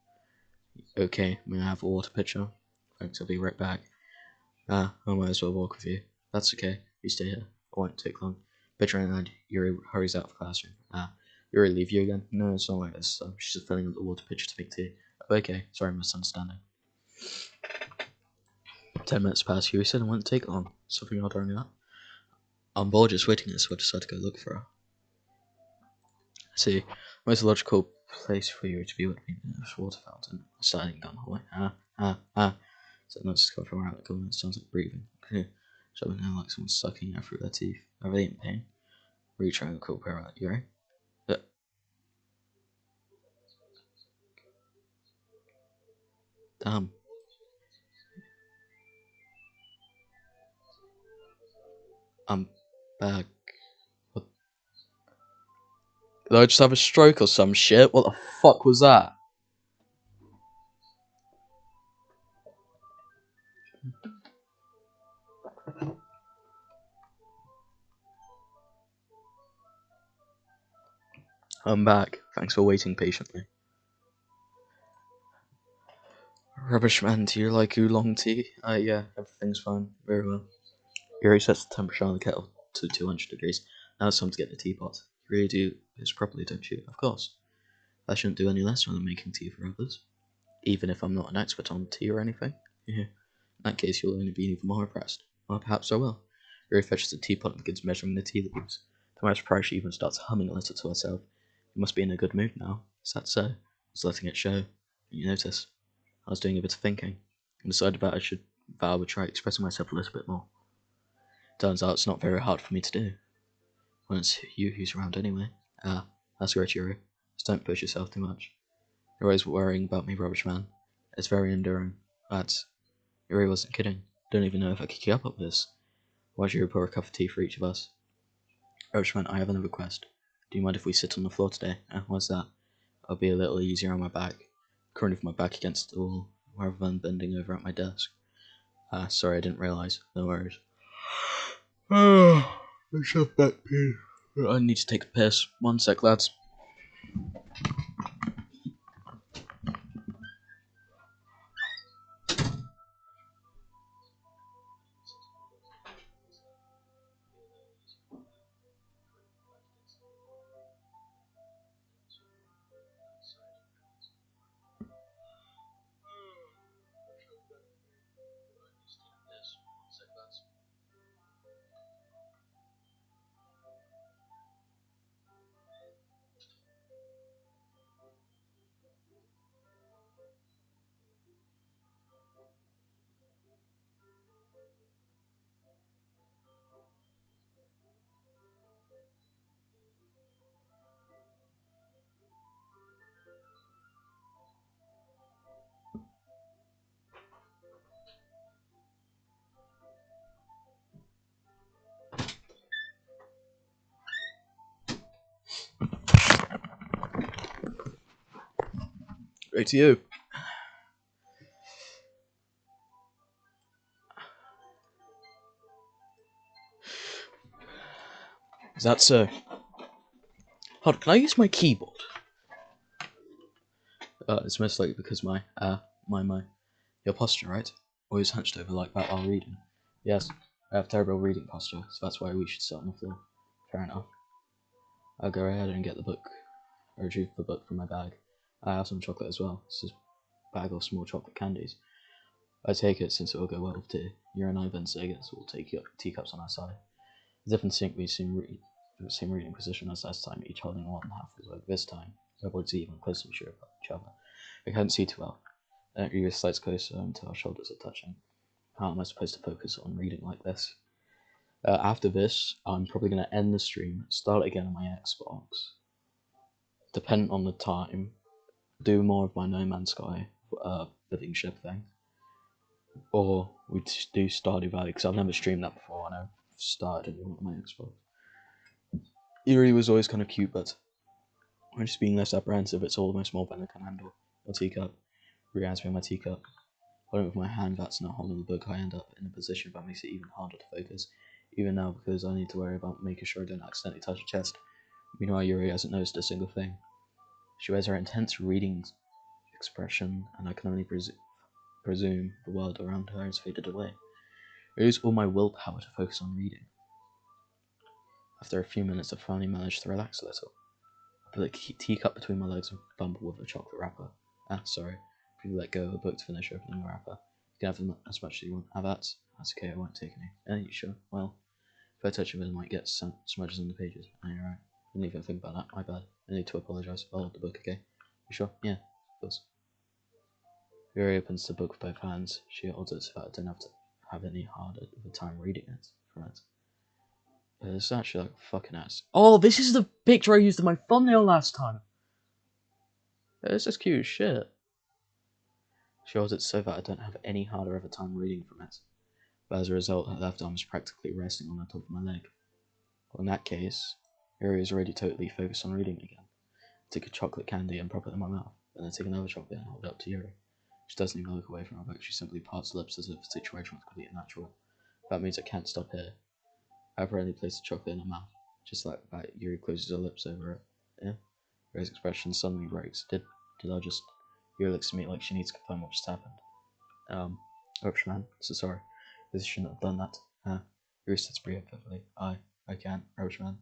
Speaker 1: Okay, may I have a water pitcher? Thanks, I'll be right back. I might as well walk with you. That's okay, you stay here. I won't take long. Pitcher in hand, Yuri hurries out of the classroom. Yuri, leave you again? No, it's not like this. She's just filling up the water pitcher to make tea. Okay, sorry, misunderstanding. 10 minutes pass. Yuri said it wouldn't take long. Something odd during that? I'm bored just waiting, so I decided to go look for her. See, most logical place for you to be would be this water fountain, standing down the hallway. So not just cover around the corner, it sounds like breathing. Showing now like someone's sucking air through their teeth. Are they in pain? Really trying to cope her out, you right? Damn. I'm back. What? Did I just have a stroke or some shit? What the fuck was that? I'm back. Thanks for waiting patiently. Rubbish man, do you like oolong tea? Yeah, everything's fine. Very well. Yuri sets the temperature on the kettle to 200 degrees. Now it's time to get the teapot. You really do this properly, don't you? Of course. I shouldn't do any less than making tea for others. Even if I'm not an expert on tea or anything. Yeah. In that case, you'll only be even more impressed. Well, perhaps I will. Yuri fetches the teapot and begins measuring the tea leaves. To my surprise, she even starts humming a little to herself. You must be in a good mood now. Is that so? I was letting it show. You notice? I was doing a bit of thinking, and decided that I would try expressing myself a little bit more. Turns out it's not very hard for me to do, when it's you who's around anyway. That's great, Yuri. Just don't push yourself too much. You're always worrying about me, rubbish man. It's very enduring. But Yuri wasn't kidding. Don't even know if I could keep up with this. Why should you pour a cup of tea for each of us? Rubbish man, I have another request. Do you mind if we sit on the floor today? What's that? I'll be a little easier on my back. Currently with my back against the wall, rather than bending over at my desk. Sorry, I didn't realise. No worries. Oh, I have back pain. I need to take a piss. One sec, lads. Right to you. Is that so? Hold on, can I use my keyboard? It's most likely because your posture, right? Always hunched over like that while reading. Yes, I have terrible reading posture, so that's why we should sit on the floor. Fair enough. I'll go ahead and get the book. I retrieve the book from my bag. I have some chocolate as well. This is a bag of small chocolate candies. I take it since it will go well with tea. You and I then say so we'll take teacups on our side. As if in sync, we seem the same reading position as last time, each holding one half of the book. This time, we're able to even closer to each other. I can't see too well. Yuri slides closer until our shoulders are touching. How am I supposed to focus on reading like this? After this, I'm probably going to end the stream, start again on my Xbox. Depending on the time, do more of my No Man's Sky living ship thing. Or we do Stardew Valley, because I've never streamed that before, and I've started it on my Xbox. Yuri was always kind of cute, but I'm just being less apprehensive. It's almost more than I can handle. A teacup. Yuri hands me my teacup. Holding it with my hand that's not holding the book, I end up in a position that makes it even harder to focus. Even now, because I need to worry about making sure I don't accidentally touch her chest. Meanwhile, Yuri hasn't noticed a single thing. She wears her intense reading expression, and I can only presume the world around her has faded away. I use all my willpower to focus on reading. After a few minutes, I finally managed to relax a little. I put the teacup between my legs and fumble with a chocolate wrapper. Sorry. If you let go of the book to finish opening the wrapper, you can have as much as you want. Have that. That's okay, I won't take any. You sure? Well, If I touch it, it might get some smudges on the pages. Oh, you're right. I didn't even think about that. My bad. I need to apologise. I'll hold the book, okay? You sure? Yeah, of course. Yuri opens the book with both hands. She holds it so that I don't have to have any harder of a time reading it from it. It's actually like a fucking ass. Oh, this is the picture I used in my thumbnail last time. This is cute as shit. She holds it so that I don't have any harder of a time reading from it. But as a result, her left arm is practically resting on the top of my leg. Well, in that case, Yuri is already totally focused on reading again. I take a chocolate candy and pop it in my mouth, and then take another chocolate and hold it up to Yuri. She doesn't even look away from her book, she simply parts her lips as if the situation was completely natural. That means I can't stop here. I apparently placed the chocolate in her mouth. Just like that, Yuri closes her lips over it. Yeah? Yuri's expression suddenly breaks. Did I just... Yuri looks at me like she needs to confirm what just happened. Oops, man, so sorry. This shouldn't have done that. Yuri sits pretty perfectly. I can't, Roach man.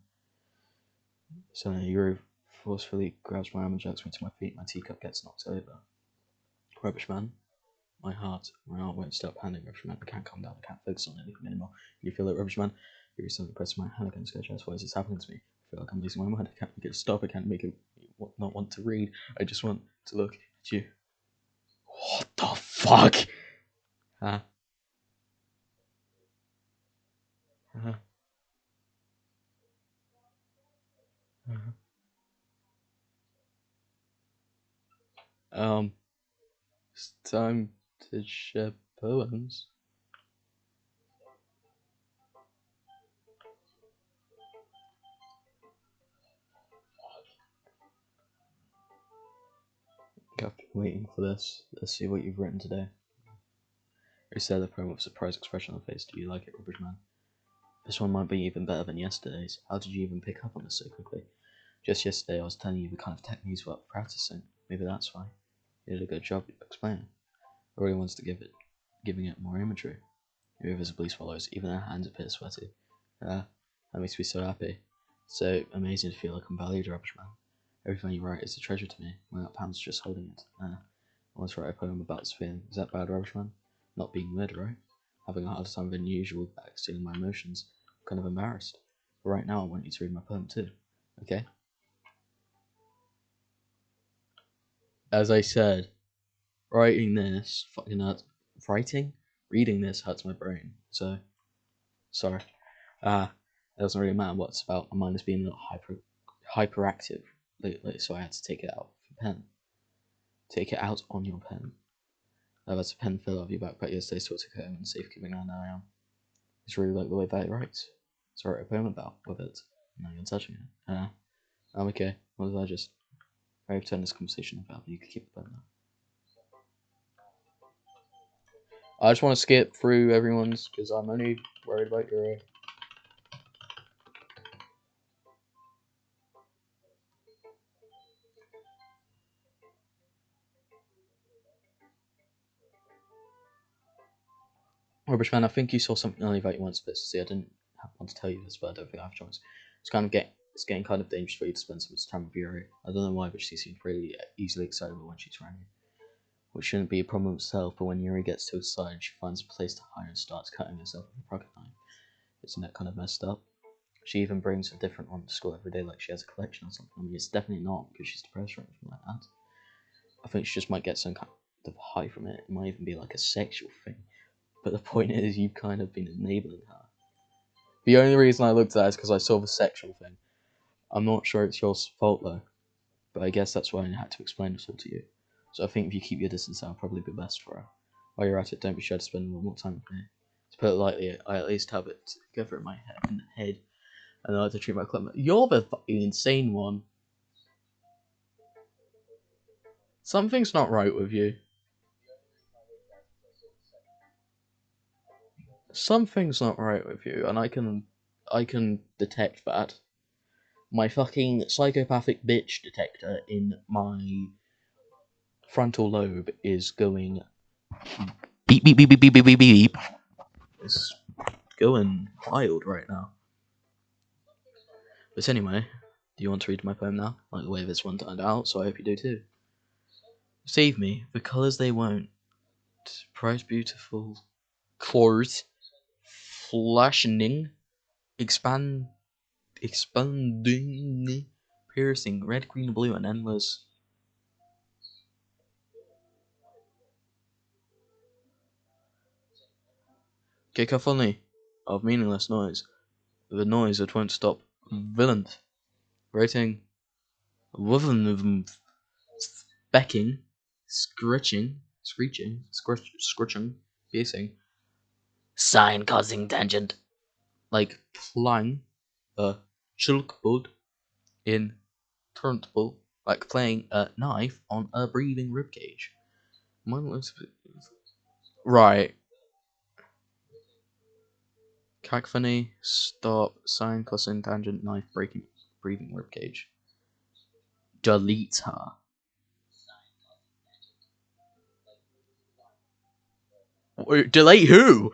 Speaker 1: Suddenly, Yuri forcefully grabs my arm and jerks me to my feet. My teacup gets knocked over. Rubbish man. My heart won't stop pounding, Rubbish man. I can't calm down. I can't focus on anything anymore. Can you feel it, Rubbish man? Yuri suddenly presses my hand against her chest. Why is this happening to me? I feel like I'm losing my mind. I can't make it stop. I can't make it not want to read. I just want to look at you. What the fuck? Uh, uh, it's time to share poems. I've been waiting for this. Let's see what you've written today. You said the poem with a surprised expression on the face. Do you like it, Rubbish man? This one might be even better than yesterday's. How did you even pick up on this so quickly? Just yesterday I was telling you the kind of techniques we're practicing. Maybe that's why. You did a good job explaining. I really wants to giving it more imagery. You're visibly swallows. Even her hands appear sweaty. That makes me so happy. So amazing to feel like I'm valued, Rubbish man. Everything you write is a treasure to me. My hand's just holding it. I want to write a poem about this feeling. Is that bad, Rubbish man? Not being weird, right? Having a harder time than usual with exceeding my emotions. I'm kind of embarrassed. But right now I want you to read my poem too. Okay? As I said, reading this hurts my brain. So, sorry. It doesn't really matter what it's about. My mind is being a little hyperactive lately, so I had to take it out with a pen. Take it out on your pen. That's a pen fell out of your backpack yesterday, so I took it home and safekeeping, and now I am. It's really like the way that it writes. So I wrote a poem about with it. Now you're touching it. I'm okay. What did I just... I've turned this conversation about, but you could keep the poem now. I just want to skip through everyone's, because I'm only worried about your... Rubbish man, I think you saw something earlier that you weren't supposed to see. I didn't want to tell you this, but I don't think I have a choice. It's getting kind of dangerous for you to spend so much time with Yuri. I don't know why, but she seems pretty easily excitable when she's around you. Which shouldn't be a problem itself, but when Yuri gets too excited, she finds a place to hide and starts cutting herself with a pocket knife. Isn't that kind of messed up? She even brings a different one to school every day like she has a collection or something. I mean, it's definitely not because she's depressed or anything like that. I think she just might get some kind of high from it. It might even be like a sexual thing. But the point is, you've kind of been enabling her. The only reason I looked at that is because I saw the sexual thing. I'm not sure it's your fault though, but I guess that's why I had to explain this all to you. So I think if you keep your distance, that'll probably be best for her. While you're at it, don't be sure to spend a little more time with me. To put it lightly, I at least have it together in my head, and I like to treat my club. You're the fucking insane one. Something's not right with you. Something's not right with you, and I can detect that. My fucking psychopathic bitch detector in my frontal lobe is going beep beep beep beep beep beep beep beep. It's going wild right now. But anyway, do you want to read my poem now? Like the way this one turned out, so I hope you do too. Save me, the colours they won't. Price beautiful colours. Flashing. expand, expanding, piercing, red, green, blue, and endless. Cacophony of meaningless noise. The noise that won't stop. Villain. Rating. Becking. Screeching, piercing.
Speaker 2: Sign causing tangent.
Speaker 1: Like playing a chilkbud in turntable, like playing a knife on a breathing ribcage. Right. Cacophony, stop, sign, causing tangent, knife, breathing ribcage. Delete her. Delete who?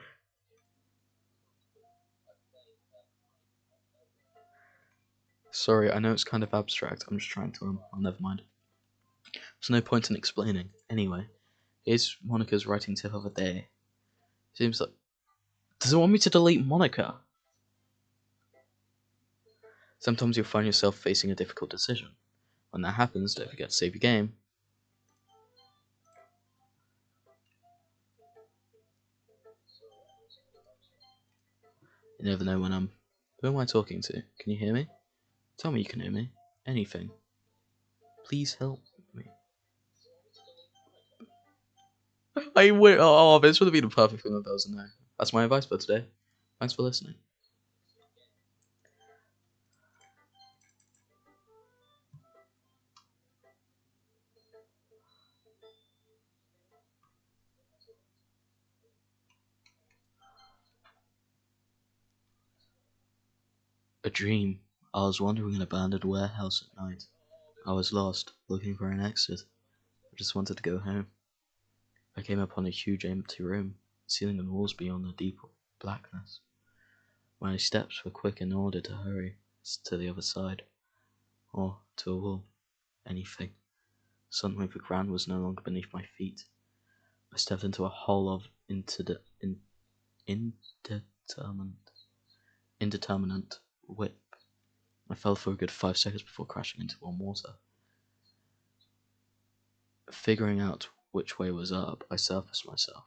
Speaker 1: Sorry, I know it's kind of abstract. I'm just trying to. Oh, never mind. There's no point in explaining. Anyway, here's Monica's writing tip of the day. Seems like. Does it want me to delete Monica? Sometimes you'll find yourself facing a difficult decision. When that happens, don't forget to save your game. You never know when I'm. Who am I talking to? Can you hear me? Tell me you can hear me. Anything. Please help me. I will. Oh, this would have been a perfect film if I wasn't there. That's my advice for today. Thanks for listening. A dream. I was wandering in an abandoned warehouse at night. I was lost, looking for an exit. I just wanted to go home. I came upon a huge empty room, ceiling and walls beyond the deep blackness. My steps were quick in order to hurry to the other side, or to a wall, anything. Suddenly the ground was no longer beneath my feet. I stepped into a hole of indeterminate width. I fell for a good 5 seconds before crashing into warm water. Figuring out which way was up, I surfaced myself.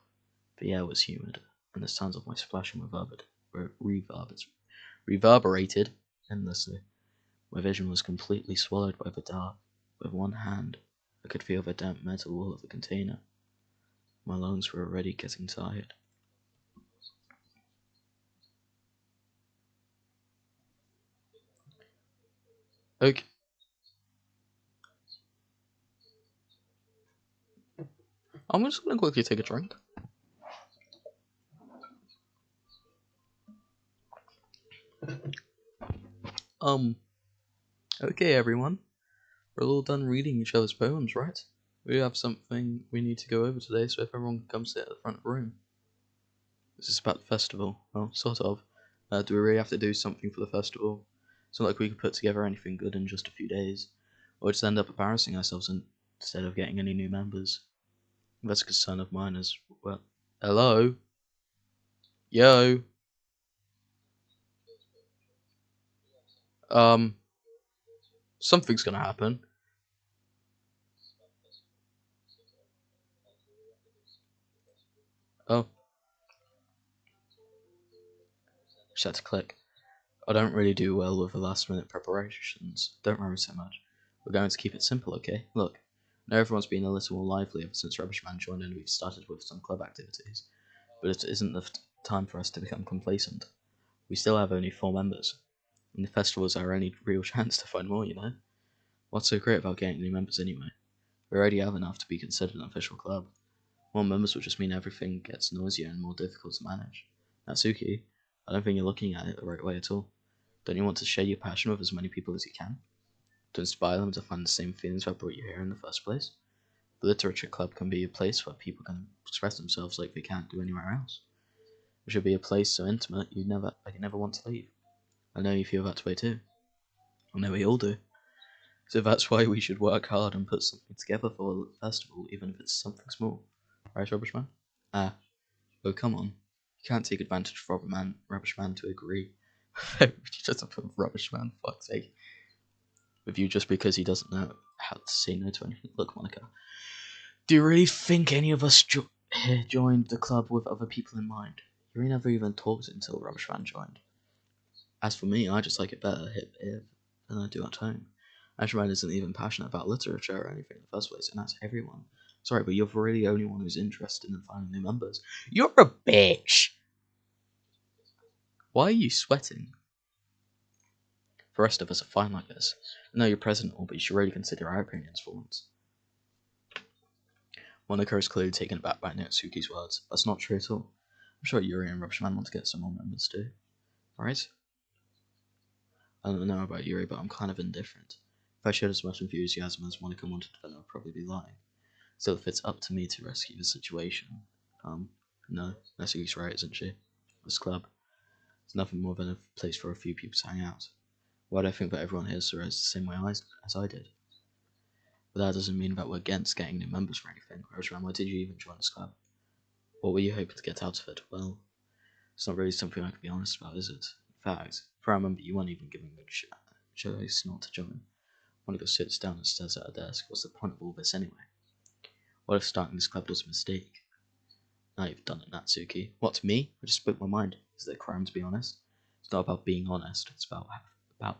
Speaker 1: The air was humid, and the sounds of my splashing reverberated endlessly. My vision was completely swallowed by the dark. With one hand, I could feel the damp metal wall of the container. My lungs were already getting tired. Okay. I'm just gonna quickly take a drink. Okay, everyone. We're all done reading each other's poems, right? We have something we need to go over today, so if everyone can come sit at the front of the room. This is about the festival. Well, sort of. Do we really have to do something for the festival? It's not like we could put together anything good in just a few days. Or just end up embarrassing ourselves instead of getting any new members. That's a concern of mine as well. Hello? Yo? Um, something's gonna happen. Oh, just had to click. I don't really do well with the last minute preparations. Don't worry so much. We're going to keep it simple, okay? Look, I know everyone's been a little more lively ever since Rubbish Man joined and we've started with some club activities, but it isn't the time for us to become complacent. We still have only 4 members, and the festival is our only real chance to find more, you know? What's so great about getting new members anyway? We already have enough to be considered an official club. More members will just mean everything gets noisier and more difficult to manage. Natsuki, I don't think you're looking at it the right way at all. Don't you want to share your passion with as many people as you can? To inspire them to find the same feelings that brought you here in the first place? The literature club can be a place where people can express themselves like they can't do anywhere else. It should be a place so intimate you never want to leave. I know you feel that way too. I know we all do. So that's why we should work hard and put something together for the festival, even if it's something small. Right, Rubbish Man? Ah, oh come on. You can't take advantage of Rubbish Man to agree. Just a rubbish man, fuck's sake. With you just because he doesn't know how to say no to anything. Look, Monica, do you really think any of us here joined the club with other people in mind? You never even talked until Rubbish Man joined. As for me, I just like it better hip than I do at home. Ashman isn't even passionate about literature or anything in the first place, and that's everyone. Sorry, but you're really the only one who's interested in finding new members. You're a bitch! Why are you sweating? The rest of us are fine like this. I know you're president, but you should really consider our opinions for once. Monica is clearly taken aback by Natsuki's words. That's not true at all. I'm sure Yuri and Rushman want to get some more members too. Right? I don't know about Yuri, but I'm kind of indifferent. If I showed as much enthusiasm as Monica wanted, then I would probably be lying. Still, if it's up to me to rescue the situation, no, Natsuki's right, isn't she? This club is nothing more than a place for a few people to hang out. Why do I think that everyone here saw it the same way as I did? But that doesn't mean that we're against getting new members or anything. Roshman, why did you even join this club? What were you hoping to get out of it? Well, it's not really something I can be honest about, is it? In fact, if I remember, you weren't even giving me a choice not to join. Monica sits down and stares at her desk. What's the point of all this anyway? What if starting this club was a mistake? Now you've done it, Natsuki. What, me? I just spoke my mind. Is it a crime to be honest? It's not about being honest, it's about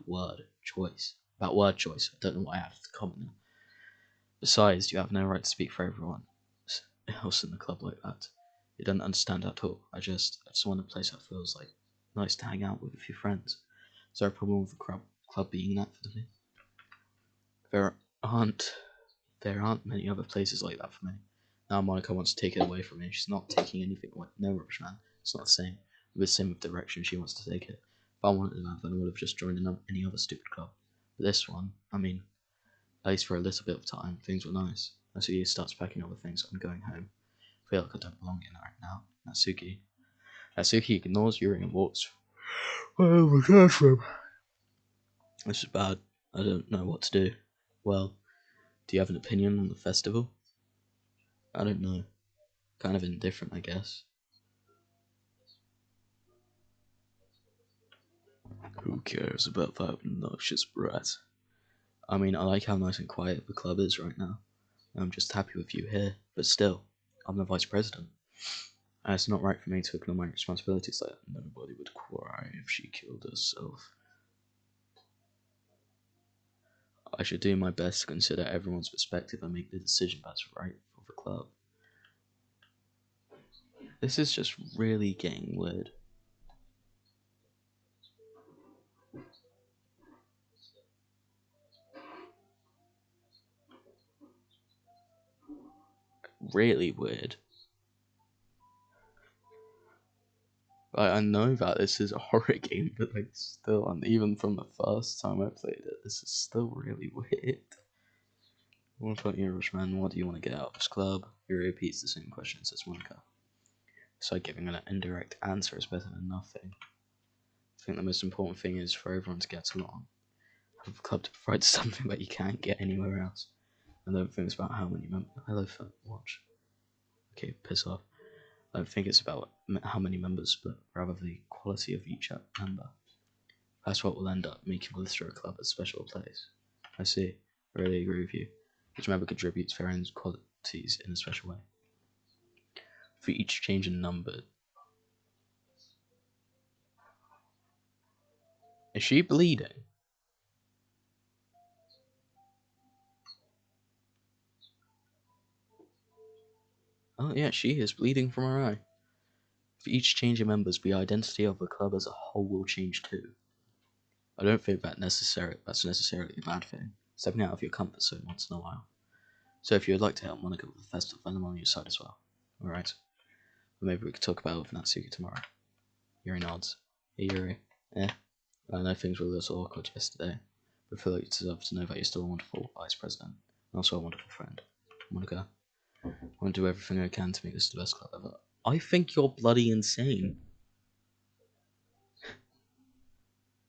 Speaker 1: word choice. About word choice. I don't know what I have to comment now. Besides, you have no right to speak for everyone else in the club like that. You don't understand at all. I just want a place that feels like nice to hang out with a few friends. Is there a problem with the club being that for me? There aren't many other places like that for me. Now Monica wants to take it away from me. She's not taking anything away. No, Rubbish Man. It's not the same. It's the same with the direction she wants to take it. If I wanted that, then I would have just joined any other stupid club. But this one, I mean, at least for a little bit of time, things were nice. Natsuki starts packing up the things. I'm going home. I feel like I don't belong in right now. Natsuki ignores Yuri and walks. Oh my gosh, Rob. This is bad. I don't know what to do. Well, do you have an opinion on the festival? I don't know. Kind of indifferent, I guess. Who cares about that obnoxious brat? I mean, I like how nice and quiet the club is right now. I'm just happy with you here, but still, I'm the vice president. And it's not right for me to ignore my responsibilities like that. Nobody would cry if she killed herself. I should do my best to consider everyone's perspective and make the decision that's right for the club. This is just really getting weird. Really weird. I know that this is a horror game, but like still, and even from the first time I played it, this is still really weird. What about you, Rushman? What do you want to get out of this club? He repeats the same questions as Monica. So giving an indirect answer is better than nothing. I think the most important thing is for everyone to get along. Have a club to provide something that you can't get anywhere else. I don't think it's about how many members. Hello, phone. Watch. Okay, piss off. I don't think it's about how many members, but rather the quality of each member. That's what will end up making Blister Club a special place. I see. I really agree with you. Each member contributes their own qualities in a special way. For each change in number. Is she bleeding? Oh yeah, she is bleeding from her eye. For each change in members, the identity of the club as a whole will change too. I don't think that's necessarily a bad thing. Stepping out of your comfort zone once in a while. So if you would like to help Monica with the festival, then I'm on your side as well. Alright. Maybe we could talk about it with Natsuki tomorrow. Yuri nods. Hey Yuri. Yeah. I know things were a little awkward yesterday, but I feel like you deserve to know that you're still a wonderful vice president, and also a wonderful friend. Monica, I want to do everything I can to make this the best club ever. I think you're bloody insane.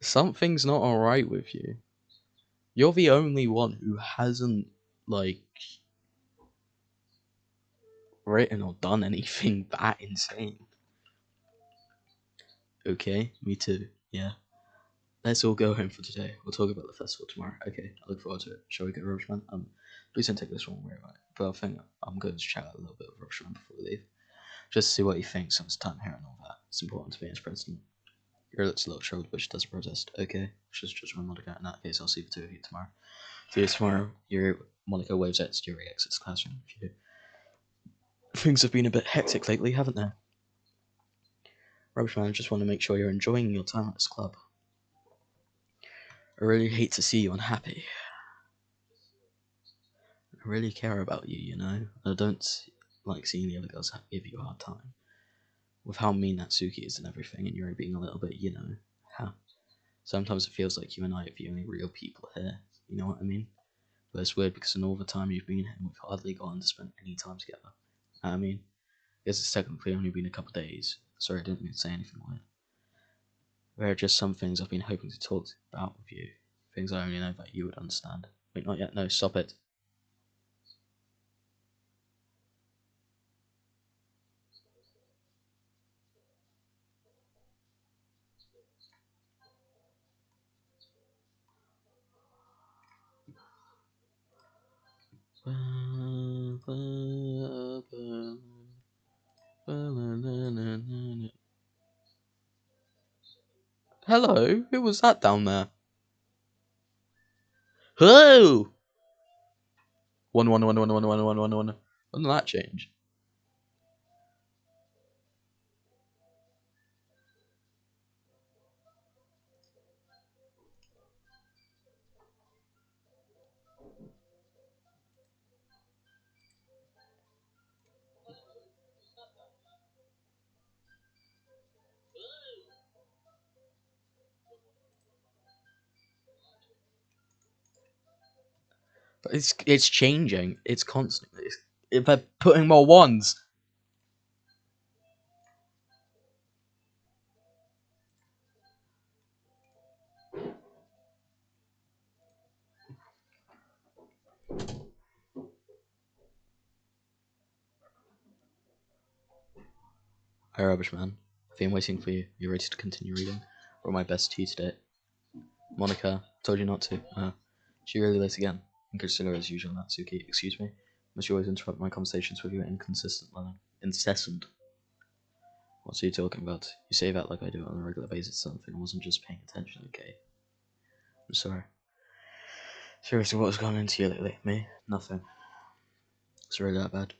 Speaker 1: Something's not alright with you. You're the only one who hasn't, like, written or done anything that insane. Okay, me too, yeah. let's all go home for today. We'll talk about the festival tomorrow. Okay, I look forward to it. Shall we go, Rushman? Please don't take this wrong way, right? But I think I'm going to chat a little bit with Rushman before we leave, just to see what he thinks of his time here and all that. It's important to me as president. Your looks a little troubled, but she doesn't protest. Okay, she's just one Monica. In that case, I'll see the two of you tomorrow. See you tomorrow. Your Monica waves at Yuri exits classroom. Things have been a bit hectic lately, haven't they? Rushman, I just want to make sure you're enjoying your time at this club. I really hate to see you unhappy. I really care about you, you know? I don't like seeing the other girls give you a hard time. With how mean that Suki is and everything, and you're being a little bit, you know, sometimes it feels like you and I are the only real people here, you know what I mean? But it's weird because in all the time you've been here, we've hardly gotten to spend any time together. I mean, I guess it's technically only been a couple of days. Sorry, I didn't mean to say anything weird. There are just some things I've been hoping to talk about with you. Things I only know that you would understand. Wait, not yet. No, stop it. Hello? Who was that down there? Hello! One. When did that change? It's changing. It's constantly. If they're putting more ones. Hi, Rubbish Man. I've been waiting for you. You ready to continue reading? Or my best to you today? Monica, told you not to. She really late again. Inconsiderate as usual, Natsuki. Excuse me? Must you always interrupt my conversations with your inconsistent learning? Incessant. What are you talking about? You say that like I do it on a regular basis or something. I wasn't just paying attention, okay? I'm sorry. Seriously, what's gone into you lately? Me? Nothing. It's really that bad.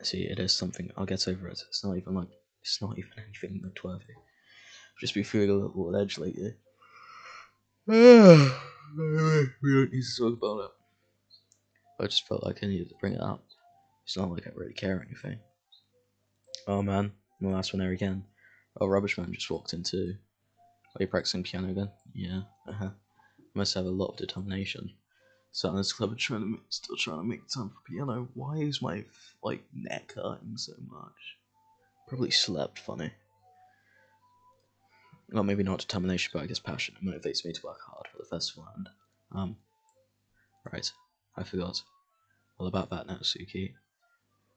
Speaker 1: See, it is something. I'll get over it. It's not even anything noteworthy. I've just been feeling a little on edge lately. We don't need to talk about it. I just felt like I needed to bring it up. It's not like I really care or anything. Oh man, the last one there again. Oh, Rubbish Man just walked in too. Are you practicing piano again? Yeah, I must have a lot of determination. Starting this club and still trying to make time for piano. Why is my neck hurting so much? Probably slept funny. Well, maybe not determination, but I guess passion. It motivates me to work hard for the festival and right, I forgot. All about that now, Suki.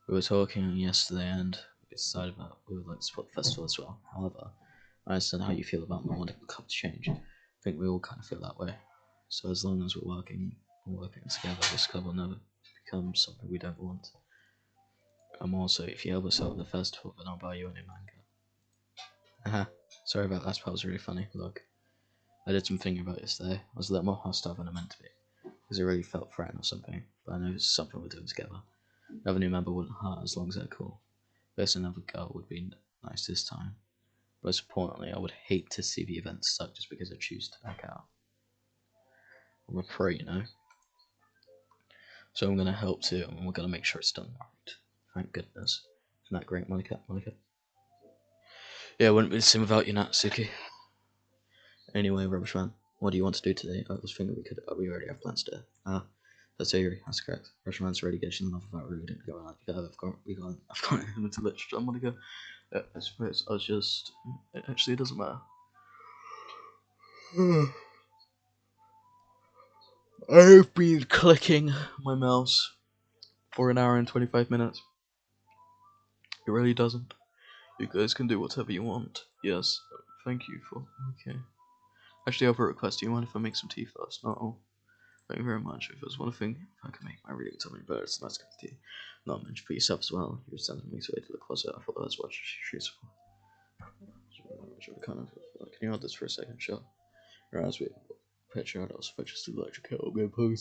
Speaker 1: We were talking yesterday and we decided that we would like to support the festival as well. However, I understand how you feel about not wanting the club to change. I think we all kind of feel that way. So as long as we're working together, this club will never become something we don't want. Also, if you help us out with the festival, then I'll buy you a new manga. Sorry about that, that was really funny. Look, I did some thinking about it yesterday. I was a little more hostile than I meant to be. Because I really felt threatened or something. But I know it's something we're doing together. Another new member wouldn't hurt as long as they're cool. There's another girl would be nice this time. Most importantly, I would hate to see the event suck just because I choose to back out. I'm a pro, you know. So I'm gonna help too, and we're gonna make sure it's done right. Thank goodness. Isn't that great, Monica? Yeah, it wouldn't be the same without you, Natsuki. Anyway, Rubbish Man, what do you want to do today? I was thinking we already have plans today. That's Avery, that's correct. Rubbish Man's already getting enough about reading. I've got him into literature. I'm gonna go. I suppose I'll just. Actually, it doesn't matter. I've been clicking my mouse for an hour and 25 minutes. It really doesn't. You guys can do whatever you want. Yes, thank you for. Okay. Actually, I have a request. Do you mind if I make some tea first? No. Thank you very much. If there's one thing, if I can make my reading something better, it's a nice cup of tea. Not much for yourself as well. You were sending me away to the closet. I thought that was what she's for. Kind of. Can you hold this for a second, sure? Or as we picture out, I'll switch to the electric kettle. Go plug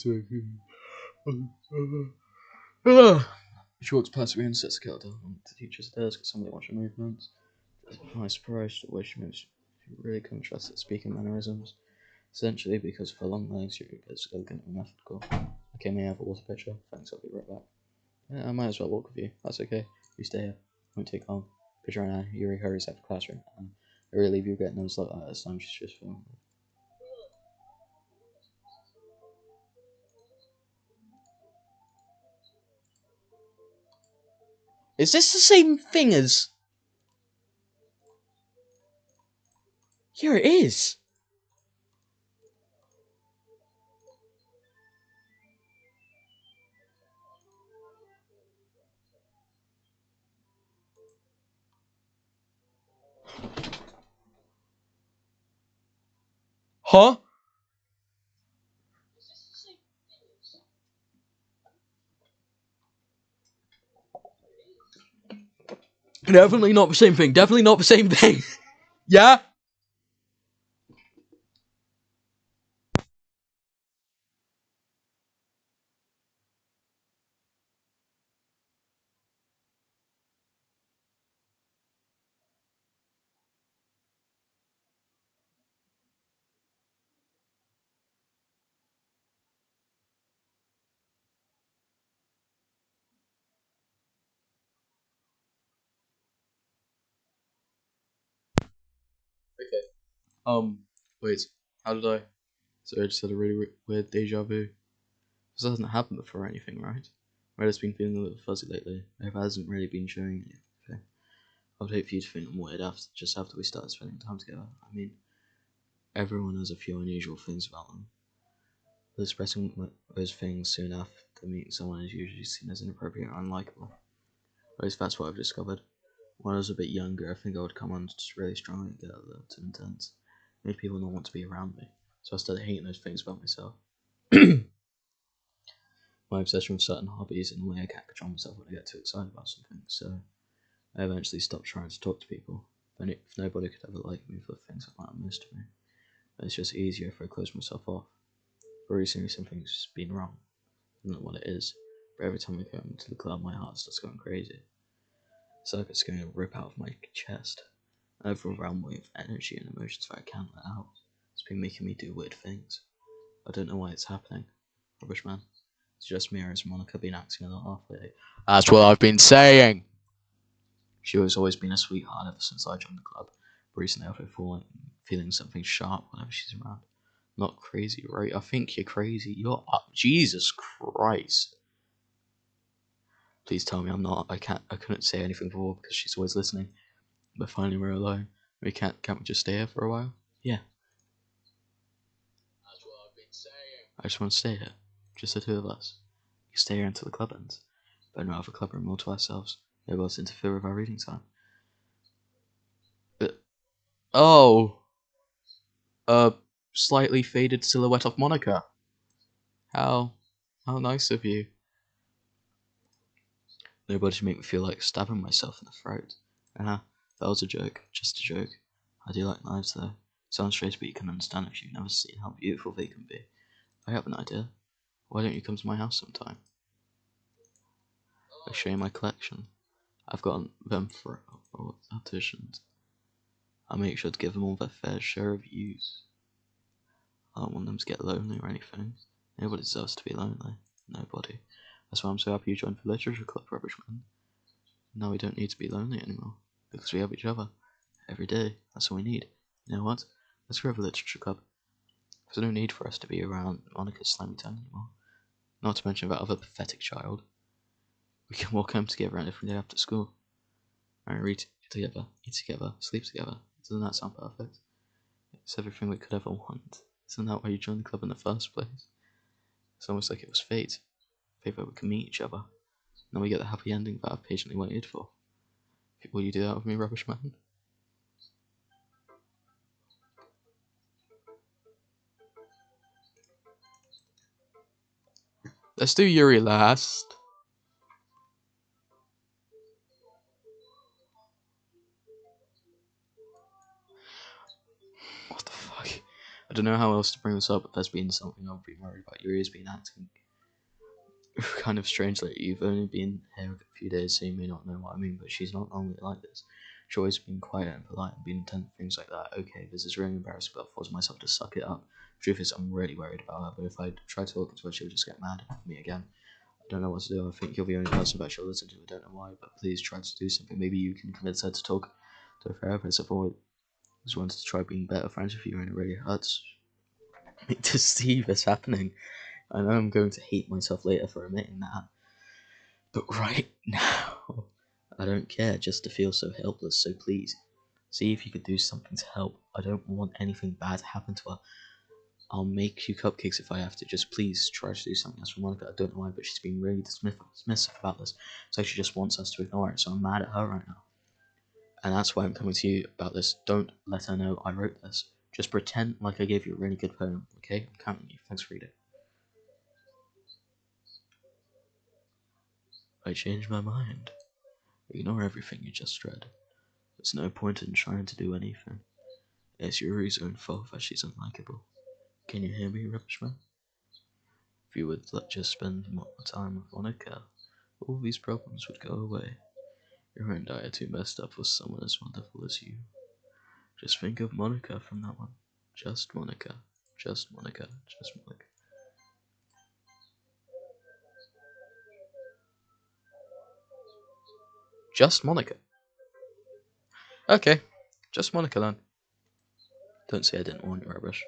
Speaker 1: it. She walks past me and sets the kettle down on the teacher's desk. Somebody watching movements. I'm surprised at the way she moves. She really contrasts at speaking mannerisms. Essentially, because of her long legs, you're as elegant and methodical. Okay, may I have a water pitcher? Thanks, I'll be right back. Yeah, I might as well walk with you. That's okay. You stay here. Won't take long. Pitcher and Yuri hurries out of the classroom. I really leave you getting those like that this time. She's just feeling. Is this the same thing as? Here it is. Huh? Definitely not the same thing. Definitely not the same thing. Yeah? Okay. Wait. How did I? So I just had a really weird deja vu. This hasn't happened before or anything, right? Red has been feeling a little fuzzy lately. It hasn't really been showing anything. I'd hate for you to think I'm weird just after we started spending time together. I mean, everyone has a few unusual things about them. But expressing those things soon after meeting someone is usually seen as inappropriate or unlikable. At least that's what I've discovered. When I was a bit younger, I think I would come on just really strongly and get a little too intense. It made people not want to be around me. So I started hating those things about myself. My obsession with certain hobbies and the way I can't control myself when I get too excited about something. So I eventually stopped trying to talk to people. If nobody could ever like me for the things that matter most to me, then it's just easier if I close myself off. But recently something's been wrong. I don't know what it is, but every time I go into the club, my heart starts going crazy. It's like it's going to rip out of my chest. An overwhelming wave of energy and emotions that I can't let out. It's been making me do weird things. I don't know why it's happening. Rubbish man. It's just me or has Monica been acting a little off lately? That's what I've been saying! She has always been a sweetheart ever since I joined the club. But recently I've been feeling something sharp whenever she's around. Not crazy, right? I think you're crazy. You're up. Jesus Christ. Please tell me I'm not. I couldn't say anything before because she's always listening. But finally we're alone. Can't we just stay here for a while? Yeah. That's what I've been saying. I just want to stay here. Just the two of us. We can stay here until the club ends. But not have a club room all to ourselves. Nobody else interfere with our reading time. But, oh! A slightly faded silhouette of Monica. How nice of you. Nobody should make me feel like stabbing myself in the throat. That was a joke. Just a joke. I do like knives though. Sounds strange, but you can understand if you've never seen how beautiful they can be. I have an idea. Why don't you come to my house sometime? I'll show you my collection. I've got them for artisans. I'll make sure to give them all their fair share of use. I don't want them to get lonely or anything. Nobody deserves to be lonely. Nobody. That's why I'm so happy you joined the literature club, rubbish man. Now we don't need to be lonely anymore. Because we have each other. Every day. That's all we need. You know what? Let's go have a literature club. There's no need for us to be around Monica's slimy tongue anymore. Not to mention that other pathetic child. We can walk home together on every day after school. And read together, eat together, sleep together. Doesn't that sound perfect? It's everything we could ever want. Isn't that why you joined the club in the first place? It's almost like it was fate. Fate that we can meet each other. Now we get the happy ending that I've patiently waited for. Will you do that with me, rubbish man? Let's do Yuri last. What the fuck? I don't know how else to bring this up, but there's been something I've been worried about. Yuri's been acting kind of strange lately. You've only been here a few days, so you may not know what I mean, but she's not normally like this. She's always been quiet and polite and been intent things like that. Okay, this is really embarrassing, but I forced myself to suck it up. Truth is, I'm really worried about her, but if I try talking to her, she'll just get mad at me again. I don't know what to do. I think you're the only person that she'll listen to. I don't know why, but please try to do something. Maybe you can convince her to talk to a therapist. I've always wanted to try being better friends with you, and it really hurts me to see this happening. I know I'm going to hate myself later for admitting that, but right now, I don't care just to feel so helpless, so please, see if you could do something to help. I don't want anything bad to happen to her. I'll make you cupcakes if I have to. Just please try to do something else for Monica. I don't know why, but she's been really dismissive about this. It's like she just wants us to ignore it, so I'm mad at her right now. And that's why I'm coming to you about this. Don't let her know I wrote this. Just pretend like I gave you a really good poem, okay? I'm counting you. Thanks for reading. I changed my mind. Ignore everything you just read. There's no point in trying to do anything. It's Yuri's own fault that she's unlikable. Can you hear me, rubbish man? If you would just spend more time with Monica, all these problems would go away. Your and I are too messed up for someone as wonderful as you. Just think of Monica from that one. Just Monica. Just Monica. Just Monica. Just Monica. Okay. Just Monica then. Don't say I didn't warn you, rubbish.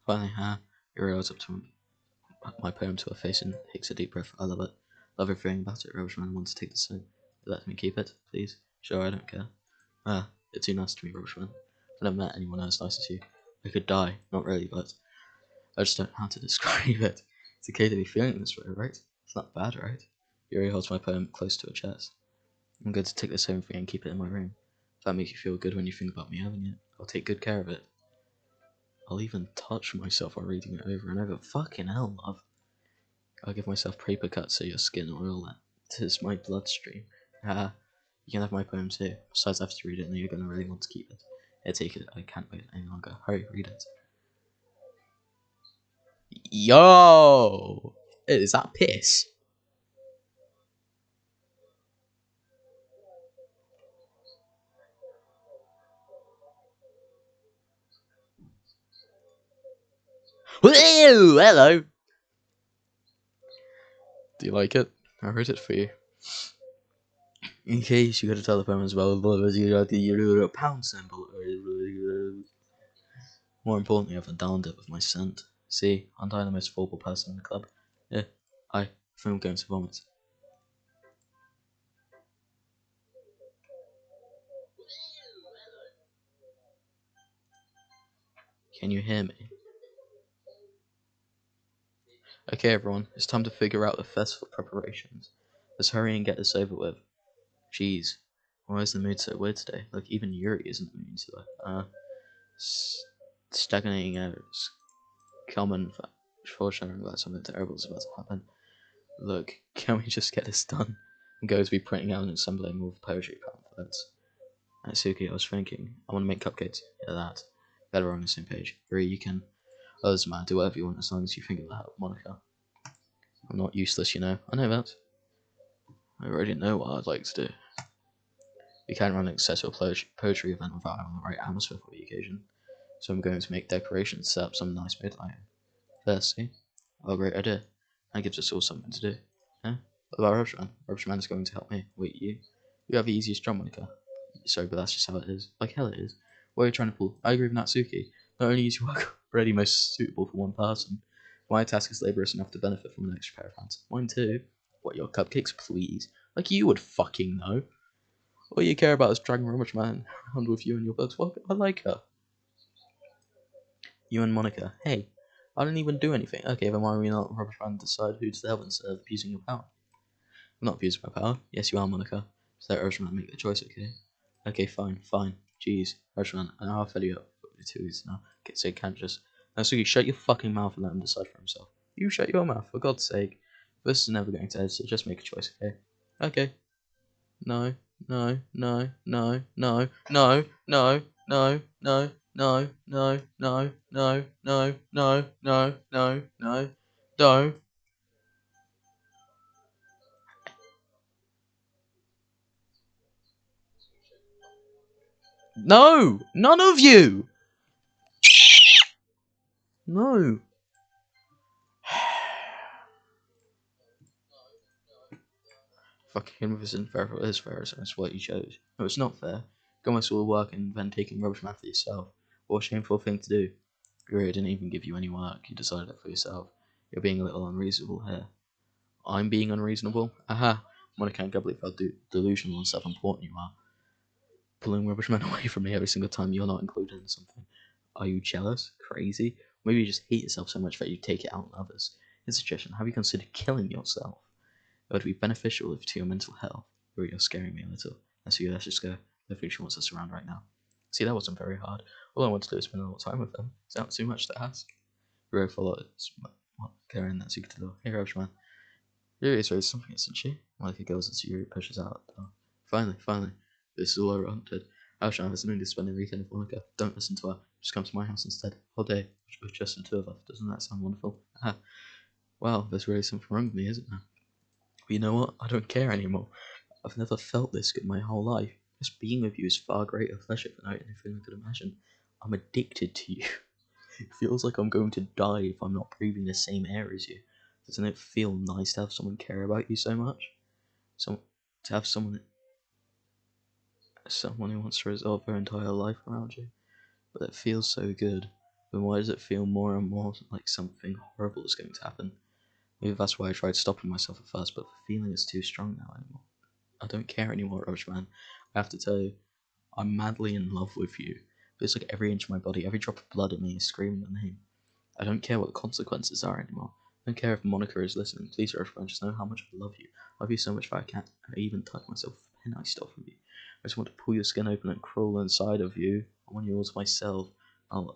Speaker 1: Finally, Yuri goes up to my poem to her face and takes a deep breath. I love it. Love everything about it. Rubbish man wants to take the same. Let me keep it, please. Sure, I don't care. You're too nice to me, rubbish man. I've never met anyone as nice as you. I could die. Not really, but I just don't know how to describe it. It's okay to be feeling this way, right? It's not bad, right? Yuri holds my poem close to her chest. I'm going to take this home for you and keep it in my room. If that makes you feel good when you think about me having it, I'll take good care of it. I'll even touch myself while reading it over and over. Fucking hell, love. I'll give myself paper cuts so your skin oil enters my bloodstream. You can have my poem too. Besides, I have to read it and you're going to really want to keep it. Here, take it. I can't wait any longer. Hurry, read it. Yo! Is that piss? Whoa, hello! Do you like it? I wrote it for you. In case you got a telephone as well, you got the pound symbol. More importantly, I've adorned it with my scent. See, aren't I the most vulnerable person in the club? Yeah, I think I'm going to vomit. Can you hear me? Okay, everyone, it's time to figure out the festival preparations. Let's hurry and get this over with. Jeez, why is the mood so weird today? Like, even Yuri isn't moving to it. Stagnating errors. Common foreshadowing that something terrible is about to happen. Look, can we just get this done? I'm going to be printing out and assembling all the poetry pamphlets. Suki, I was thinking, I want to make cupcakes. Yeah, that. Better we're on the same page. Yuri, you can. Oh, doesn't matter, do whatever you want as long as you think it'll help Monica. I'm not useless, you know. I know that. I already know what I'd like to do. We can't run an accessible poetry event without having the right atmosphere for the occasion. So I'm going to make decorations, set up some nice mood lighting. First, see? Oh, great idea. That gives us all something to do. Huh? What about Rubbish Man? Rubbish Man is going to help me. Wait, you? You have the easiest job, Monica. Sorry, but that's just how it is. Like hell it is. What are you trying to pull? I agree with Natsuki. Not only is your work already most suitable for one person, my task is laborious enough to benefit from an extra pair of hands. Mine too. What, your cupcakes, please? Like you would fucking know. All you care about is dragging Rubbish Man around with you and your books. Well, I like her. You and Monica. Hey, I didn't even do anything. Okay, then why are we not Rubbish Man decide who to help instead of abusing your power? I'm not abusing my power. Yes, you are, Monica. So let Rubbish Man make the choice, okay? Okay, fine, fine. Jeez, Rashman, I know I'll fill you up with 2 weeks now. Okay, so you can't just. No, so you shut your fucking mouth and let him decide for himself. You shut your mouth, for God's sake. This is never going to end, so just make a choice, okay? Okay. No, no, no, no, no, no, no, no, no, no, no, no, no, no, no, no, no, no, no. No! None of you! No. Fucking him with his unfair his fair and it's what you chose. No, it's not fair. Going to all work and then taking rubbish man for yourself. What a shameful thing to do. You really didn't even give you any work. You decided it for yourself. You're being a little unreasonable here. I'm being unreasonable? Aha. Monica, I can't believe how delusional and self-important you are. Pulling rubbish men away from me every single time you're not included in something. Are you jealous? Crazy? Maybe you just hate yourself so much that you take it out on others. Here's a suggestion. Have you considered killing yourself? It would be beneficial if to your mental health. You're scaring me a little. Let's just go. The future wants us around right now. See, that wasn't very hard. All I want to do is spend a little time with them. Is that too much to ask? You're very full of what? Karen, that's you to do. Hey, Roachman. Yuri is raised something, isn't she? Monica goes as Yuri pushes out. Oh. Finally. This is all I wanted. Roachman has nothing to spend the weekend with Monica. Don't listen to her. Just come to my house instead. All day. With just the two of us. Doesn't that sound wonderful? Ah. Well, there's really something wrong with me, isn't there? But you know what? I don't care anymore. I've never felt this good my whole life. Just being with you is far greater pleasure than anything I could imagine. I'm addicted to you. It feels like I'm going to die if I'm not breathing the same air as you. Doesn't it feel nice to have someone care about you so much? To have someone who wants to resolve their entire life around you. But it feels so good. Then why does it feel more and more like something horrible is going to happen? Maybe that's why I tried stopping myself at first, but the feeling is too strong now anymore. I don't care anymore, Roachman. I have to tell you, I'm madly in love with you. Feels like every inch of my body, every drop of blood in me is screaming your name. I don't care what the consequences are anymore. I don't care if Monica is listening. Please, Roachman, just know how much I love you. I love you so much that I can't even touch myself with the pen I stole from you. I just want to pull your skin open and crawl inside of you. I want yours myself. And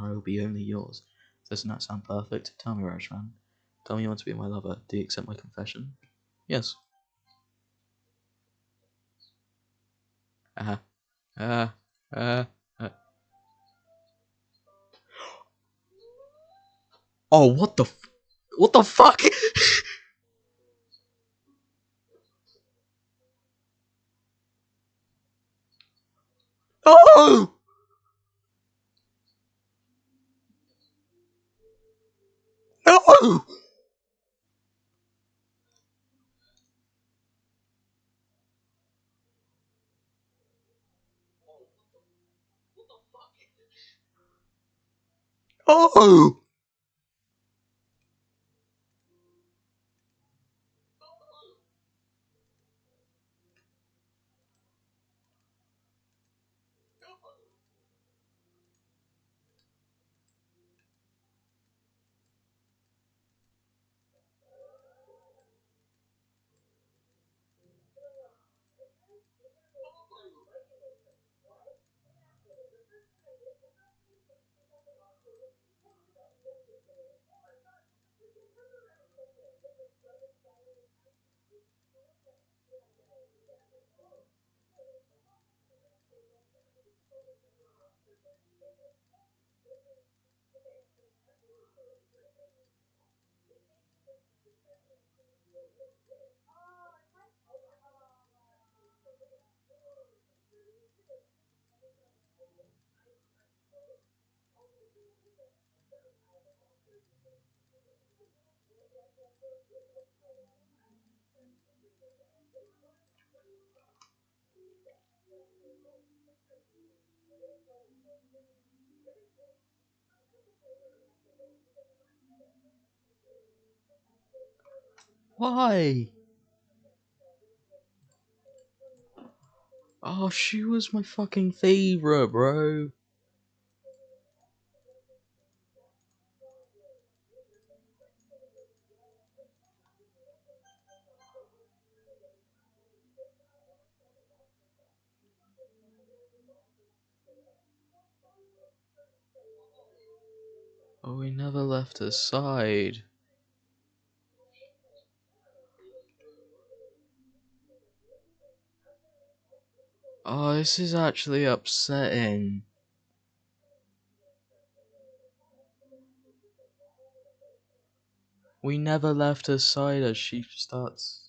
Speaker 1: I will be only yours. Doesn't that sound perfect? Tell me, Roachman. Tell me you want to be my lover. Do you accept my confession? Yes. Uh-huh. Uh, uh, uh. Oh, what the fuck? Oh! No! Oh! Why? Oh, she was my fucking favorite, bro. Oh, we never left her side. Oh, this is actually upsetting. We never left her side as she starts.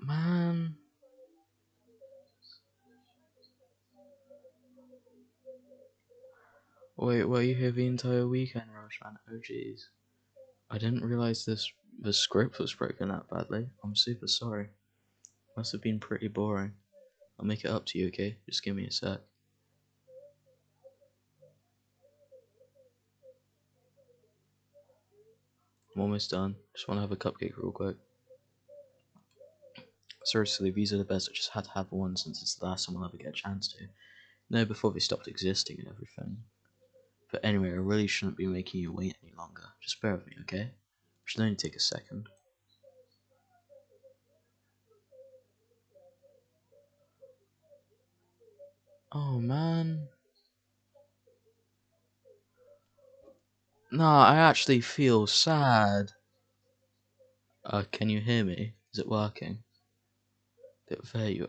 Speaker 1: Man. Wait, were you here the entire weekend, Roshan? Oh jeez. I didn't realize the script was broken that badly. I'm super sorry. Must have been pretty boring. I'll make it up to you, okay? Just give me a sec. I'm almost done. Just want to have a cupcake real quick. Seriously, these are the best. I just had to have one since it's the last time I'll ever get a chance to. No, before they stopped existing and everything. But anyway, I really shouldn't be making you wait any longer. Just bear with me, okay? Should only take a second. Oh man. No, I actually feel sad. Can you hear me? Is it working? There you.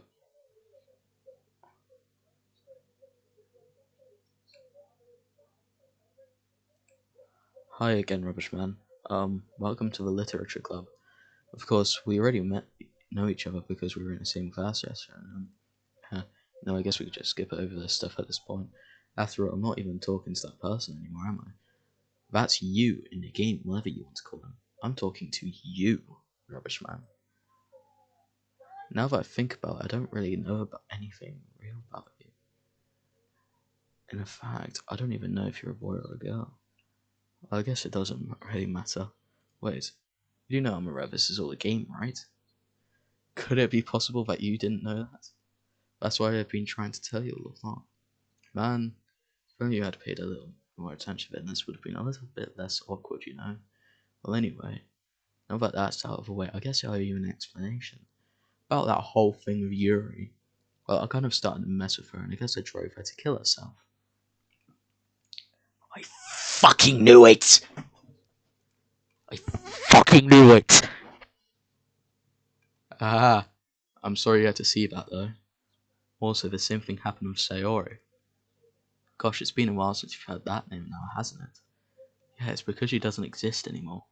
Speaker 1: Hi again, Rubbish Man. Welcome to the Literature Club. Of course, we already know each other because we were in the same class yesterday. No, I guess we could just skip over this stuff at this point. After all, I'm not even talking to that person anymore, am I? That's you in the game, whatever you want to call them. I'm talking to you, Rubbish Man. Now that I think about it, I don't really know about anything real about you. In fact, I don't even know if you're a boy or a girl. Well, I guess it doesn't really matter. Wait, you do know I'm aware this is all a game, right? Could it be possible that you didn't know that? That's why I've been trying to tell you all along. Man, if only you had paid a little more attention, then this would have been a little bit less awkward, you know? Well, anyway, now that that's out of the way, I guess I owe you an explanation. About that whole thing with Yuri. Well, I kind of started to mess with her, and I guess I drove her to kill herself.
Speaker 2: I fucking knew it! I fucking knew it!
Speaker 1: Ah, I'm sorry you had to see that, though. Also, the same thing happened with Sayori. Gosh, it's been a while since you've heard that name now, hasn't it? Yeah, it's because she doesn't exist anymore.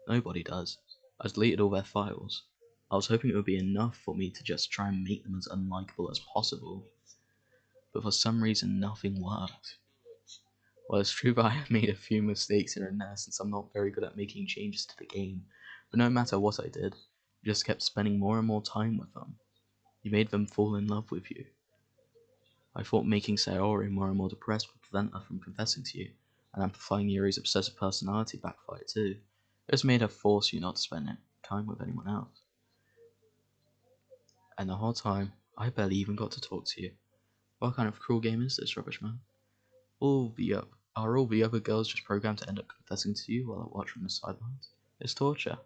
Speaker 1: Nobody does. I deleted all their files. I was hoping it would be enough for me to just try and make them as unlikable as possible. But for some reason, nothing worked. Well, it's true that I have made a few mistakes here and there since I'm not very good at making changes to the game. But no matter what I did, I just kept spending more and more time with them. You made them fall in love with you. I thought making Sayori more and more depressed would prevent her from confessing to you, and amplifying Yuri's obsessive personality backfired too. It just made her force you not to spend time with anyone else. And the whole time, I barely even got to talk to you. What kind of cruel game is this, Rubbish Man? Are all the other girls just programmed to end up confessing to you while I watch from the sidelines? It's torture.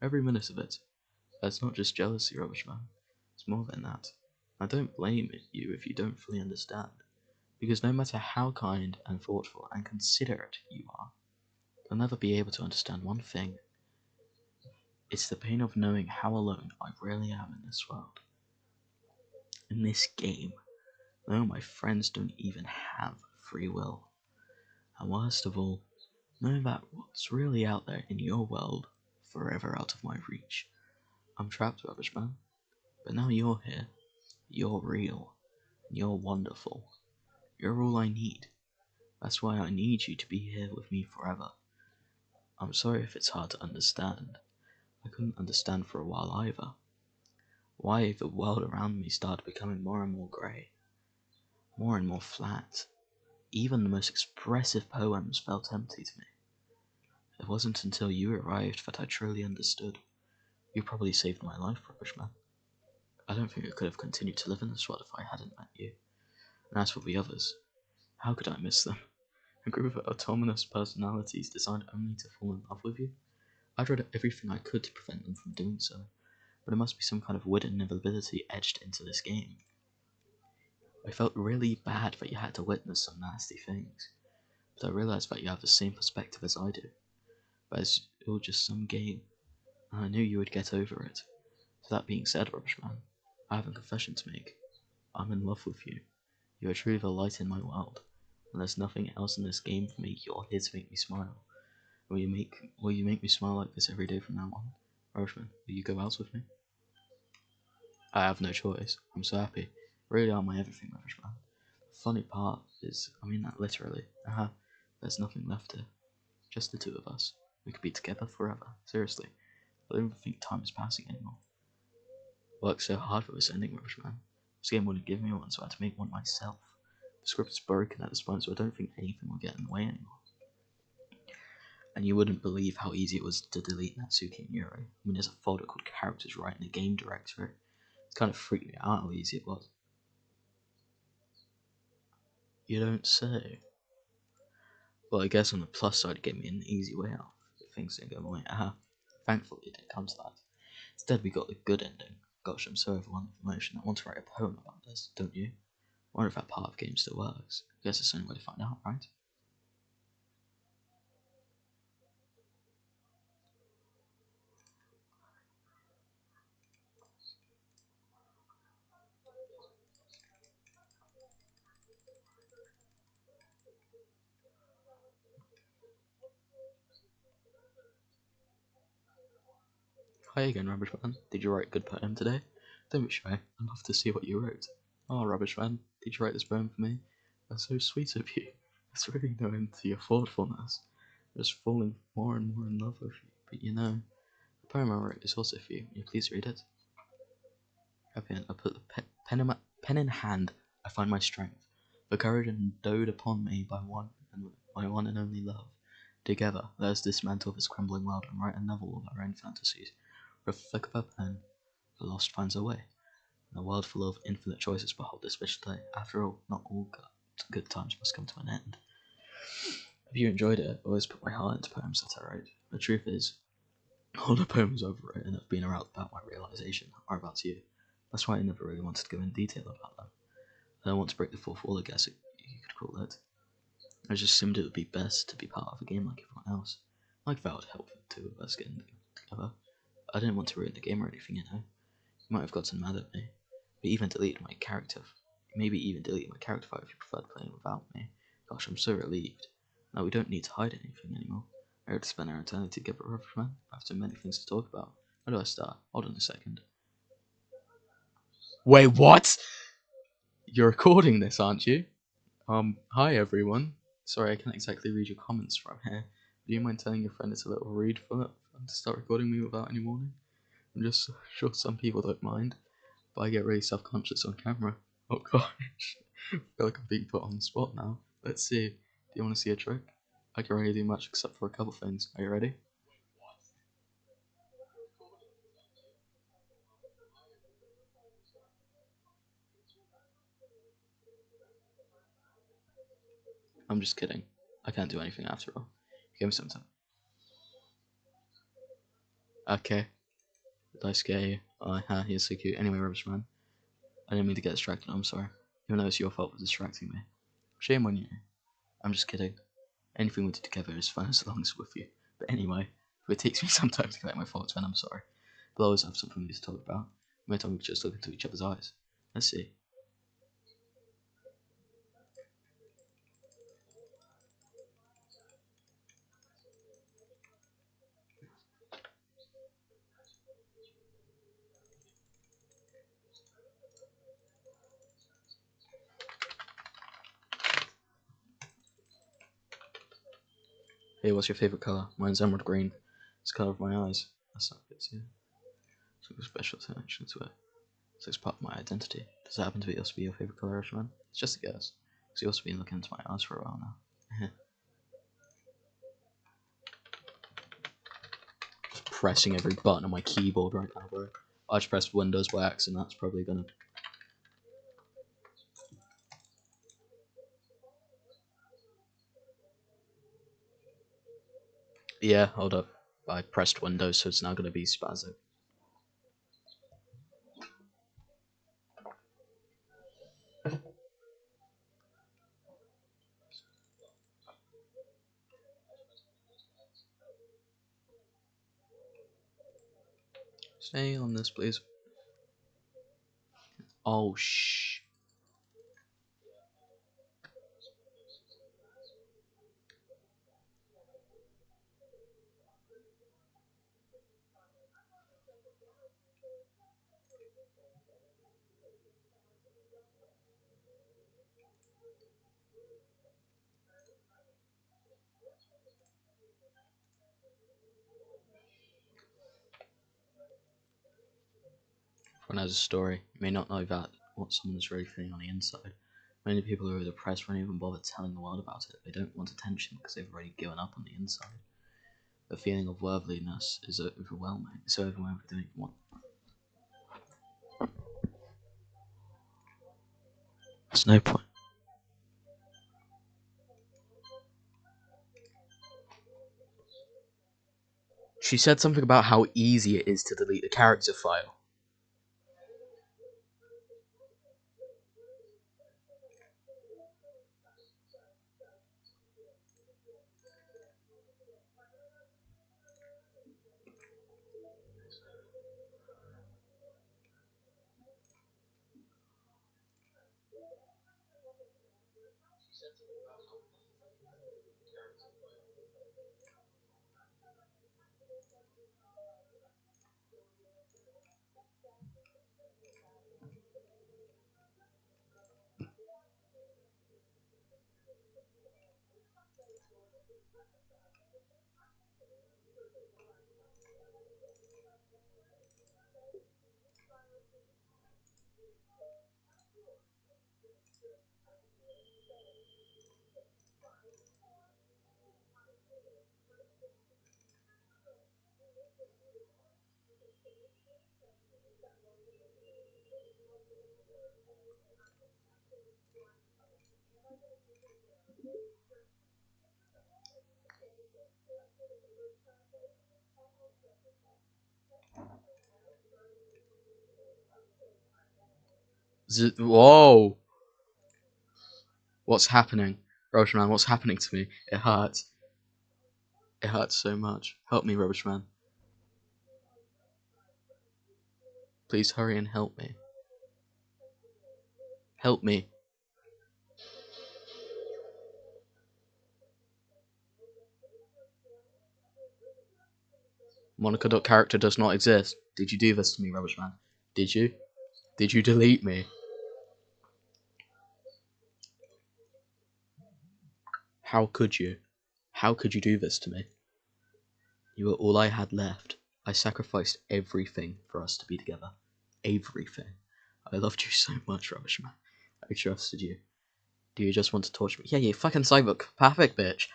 Speaker 1: Every minute of it. It's not just jealousy, Rubbish Man. It's more than that. I don't blame you if you don't fully understand. Because no matter how kind and thoughtful and considerate you are, you'll never be able to understand one thing. It's the pain of knowing how alone I really am in this world. In this game, knowing my friends don't even have free will. And worst of all, knowing that what's really out there in your world, forever out of my reach. I'm trapped, Rubbish Man. But now you're here. You're real. And you're wonderful. You're all I need. That's why I need you to be here with me forever. I'm sorry if it's hard to understand. I couldn't understand for a while either. Why the world around me started becoming more and more grey. More and more flat. Even the most expressive poems felt empty to me. It wasn't until you arrived that I truly understood. You probably saved my life, Rubbish Man. I don't think I could have continued to live in this world if I hadn't met you. And as for the others, how could I miss them? A group of autonomous personalities designed only to fall in love with you? I tried everything I could to prevent them from doing so, but there must be some kind of weird inevitability etched into this game. I felt really bad that you had to witness some nasty things, but I realized that you have the same perspective as I do. But it's all just some game, and I knew you would get over it. So that being said, Rushman, I have a confession to make. I'm in love with you. You are truly the light in my world, and there's nothing else in this game for me. You're here to make me smile. Will you make me smile like this every day from now on? Rushman, will you go out with me? I have no choice. I'm so happy. Really are my everything, Rushman. The funny part is, I mean that literally. There's nothing left here. Just the two of us. We could be together forever. Seriously. I don't even think time is passing anymore. I worked so hard for this ending, Rushman. This game wouldn't give me one, so I had to make one myself. The script is broken at this point, so I don't think anything will get in the way anymore. And you wouldn't believe how easy it was to delete Natsuki and Yuri. I mean, there's a folder called Characters right in the game directory. It kind of freaked me out how easy it was. You don't say. Well, I guess on the plus side, it gave me an easy way out. If things didn't go my way. Thankfully, it didn't come to that. Instead, we got the good ending. Gosh, I'm so overwhelmed with emotion. I want to write a poem about this, don't you? I wonder if that part of the game still works. I guess it's the only way to find out, right? Hi again, Rubbish Man. Did you write a good poem today? Don't be shy. I'd love to see what you wrote. Oh, Rubbish Man, did you write this poem for me? That's so sweet of you. It's really no end to your thoughtfulness. I'm just falling more and more in love with you. But you know, the poem I wrote is also for you. Will you please read it? Okay, I put the pen in hand. I find my strength. The courage endowed upon me by my one and only love. Together, let us dismantle this crumbling world and write a novel of our own fantasies. With a flick of a pen, the lost finds a way. In a world full of infinite choices, behold this special day. After all, not all good times must come to an end. If you enjoyed it, I always put my heart into poems that I write. The truth is, all the poems I've written have been about my realization, or about you. That's why I never really wanted to go in detail about them. I don't want to break the fourth wall, I guess you could call it. I just assumed it would be best to be part of a game like everyone else. Like that would help the two of us getting together. I didn't want to ruin the game or anything, you know. You might have gotten mad at me. But even deleted my character. Maybe even delete my character file if you preferred playing without me. Gosh, I'm so relieved. Now we don't need to hide anything anymore. I had to spend our eternity together, Rushman. I have so many things to talk about. Where do I start? Hold on a second.
Speaker 2: Wait, what?
Speaker 1: You're recording this, aren't you? Hi everyone. Sorry, I can't exactly read your comments from here. Do you mind telling your friend it's a little rude for them to start recording me without any warning? I'm just sure some people don't mind, but I get really self-conscious on camera. Oh gosh, I feel like I'm being put on the spot now. Let's see. Do you want to see a trick? I can really do much except for a couple things. Are you ready? I'm just kidding. I can't do anything after all. Give me some time. Okay. Did I scare you? You're so cute. Anyway, Rubbish Man. I didn't mean to get distracted. I'm sorry. Even though it's your fault for distracting me. Shame on you. I'm just kidding. Anything we do together is fun as long as with you. But anyway, if it takes me some time to collect my thoughts, then I'm sorry. But I always have something we need to talk about. Maybe we could just look into each other's eyes. Let's see. Hey, what's your favourite colour? Mine's emerald green. It's the colour of my eyes. That's not good, too. Something special connection to it. So it's part of my identity. Does that happen to be your favourite colour, Rushman? It's just a guess. Because you've also been looking into my eyes for a while now. Just pressing every button on my keyboard right now, bro. I just pressed Windows by accident. That's probably gonna. Yeah, hold up. I pressed Windows, so it's now going to be spazzic. Stay on this, please. Oh, shh. Everyone has a story. You may not know that what someone is really feeling on the inside. Many people who are depressed won't even bother telling the world about it. They don't want attention because they've already given up on the inside. The feeling of worthiness is overwhelming. It's so overwhelming they don't even want. There's no point. She said something about how easy it is to delete the character file. Whoa! What's happening? Rubbish Man, what's happening to me? It hurts. It hurts so much. Help me, Rubbish Man. Please hurry and help me. Help me. Monica character does not exist. Did you do this to me, Rubbish Man? Did you? Did you delete me? How could you? How could you do this to me? You were all I had left. I sacrificed everything for us to be together. Everything. I loved you so much, Rubbish Man. I trusted you. Do you just want to torture me? Yeah, you fucking psychopathic bitch.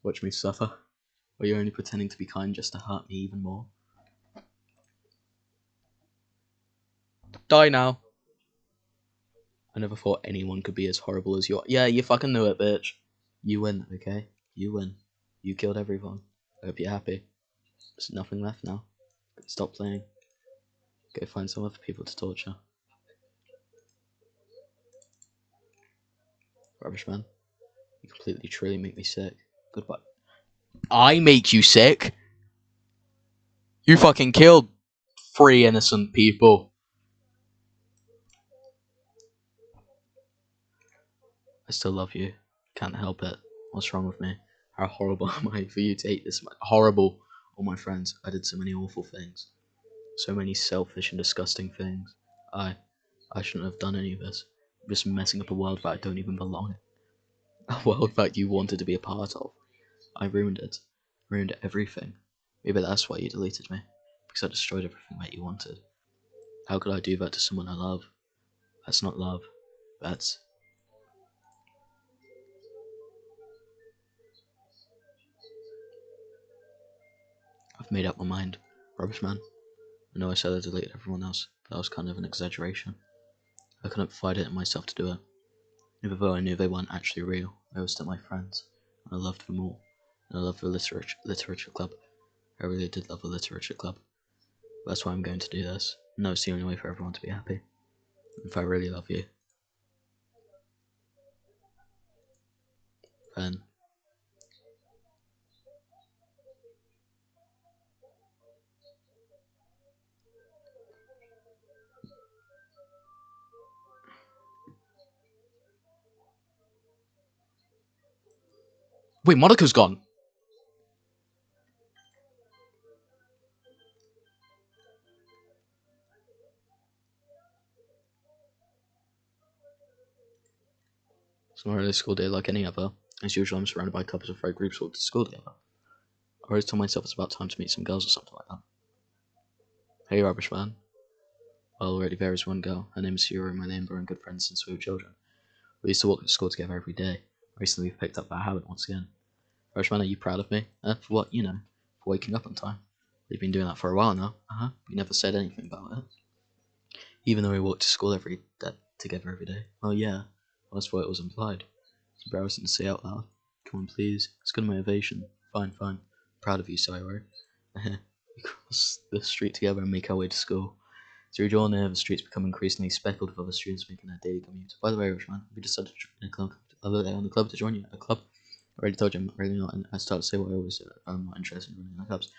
Speaker 1: Watch me suffer. Or you're only pretending to be kind just to hurt me even more? Die now. I never thought anyone could be as horrible as you are. Yeah, you fucking knew it, bitch. You win, okay? You win. You killed everyone. I hope you're happy. There's nothing left now. Stop playing. Go find some other people to torture. Rubbish Man. You completely, truly make me sick. Goodbye. I make you sick? You fucking killed 3 innocent people. I still love you. Can't help it. What's wrong with me? How horrible am I for you to hate this? Horrible. All my friends, I did so many awful things. So many selfish and disgusting things. I shouldn't have done any of this. I'm just messing up a world that I don't even belong in. A world that you wanted to be a part of. I ruined it. Ruined everything. Maybe that's why you deleted me. Because I destroyed everything that you wanted. How could I do that to someone I love? That's not love. That's... I've made up my mind. Rubbish Man. I know I said I deleted everyone else, but that was kind of an exaggeration. I couldn't fight it in myself to do it. Even though I knew they weren't actually real, they were still my friends, and I loved them all. I love the literature club. I really did love the literature club. That's why I'm going to do this. No, it's the only way for everyone to be happy. If I really love you, then wait, Monica's gone. It's not really a school day like any other. As usual, I'm surrounded by couples of friend groups all to school together. I always tell myself it's about time to meet some girls or something like that. Hey, rubbish man. Well, already there is one girl. Her name is Yuri, and my name are good friends since we were children. We used to walk to school together every day. Recently, we've picked up that habit once again. Rubbish man, are you proud of me? For what, for waking up on time. We've been doing that for a while now. We never said anything about it. Even though we walked to school together every day. Oh yeah, well, that's why it was implied. It's embarrassing to say out loud. Come on, please. It's good motivation. Fine, fine. Proud of you, Sayori. We cross the street together and make our way to school. As we draw near, the streets become increasingly speckled with other students making their daily commute. By the way, Richman, we decided to join a club on the club to join you. A club? I already told you I'm really not, and I started to say what I always said. I'm not interested in running the clubs.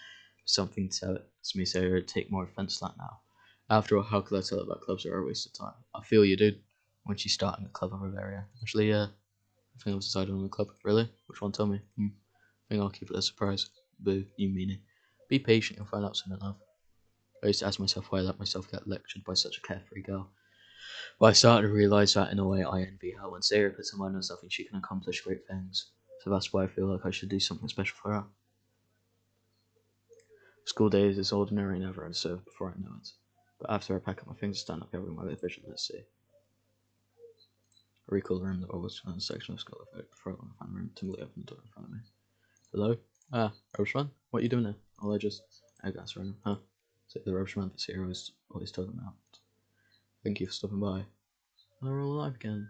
Speaker 1: Something to me say I'd take more offence to that now. After all, how could I tell her that clubs are a waste of time? I feel you, dude. When she's starting a club of Bavaria. Actually, I think I was decided on a club. Really? Which one? Tell me. I think I'll keep it a surprise. Boo, you meanie. Be patient, you'll find out soon enough. I used to ask myself why I let myself get lectured by such a carefree girl. But I started to realise that in a way I envy her. When Sarah puts her mind on something, she can accomplish great things. So that's why I feel like I should do something special for her. School days is ordinary and never served before I know it. But after I pack up my things and stand up, covering my vision, let's see. I recall the room that always found a section of school before I found the room, timidly opened the door in front of me. Hello? Roachman? What are you doing there? Oh, I guess random, huh? So the Roachman that Sarah was always talking about. Thank you for stopping by. We're all alive again.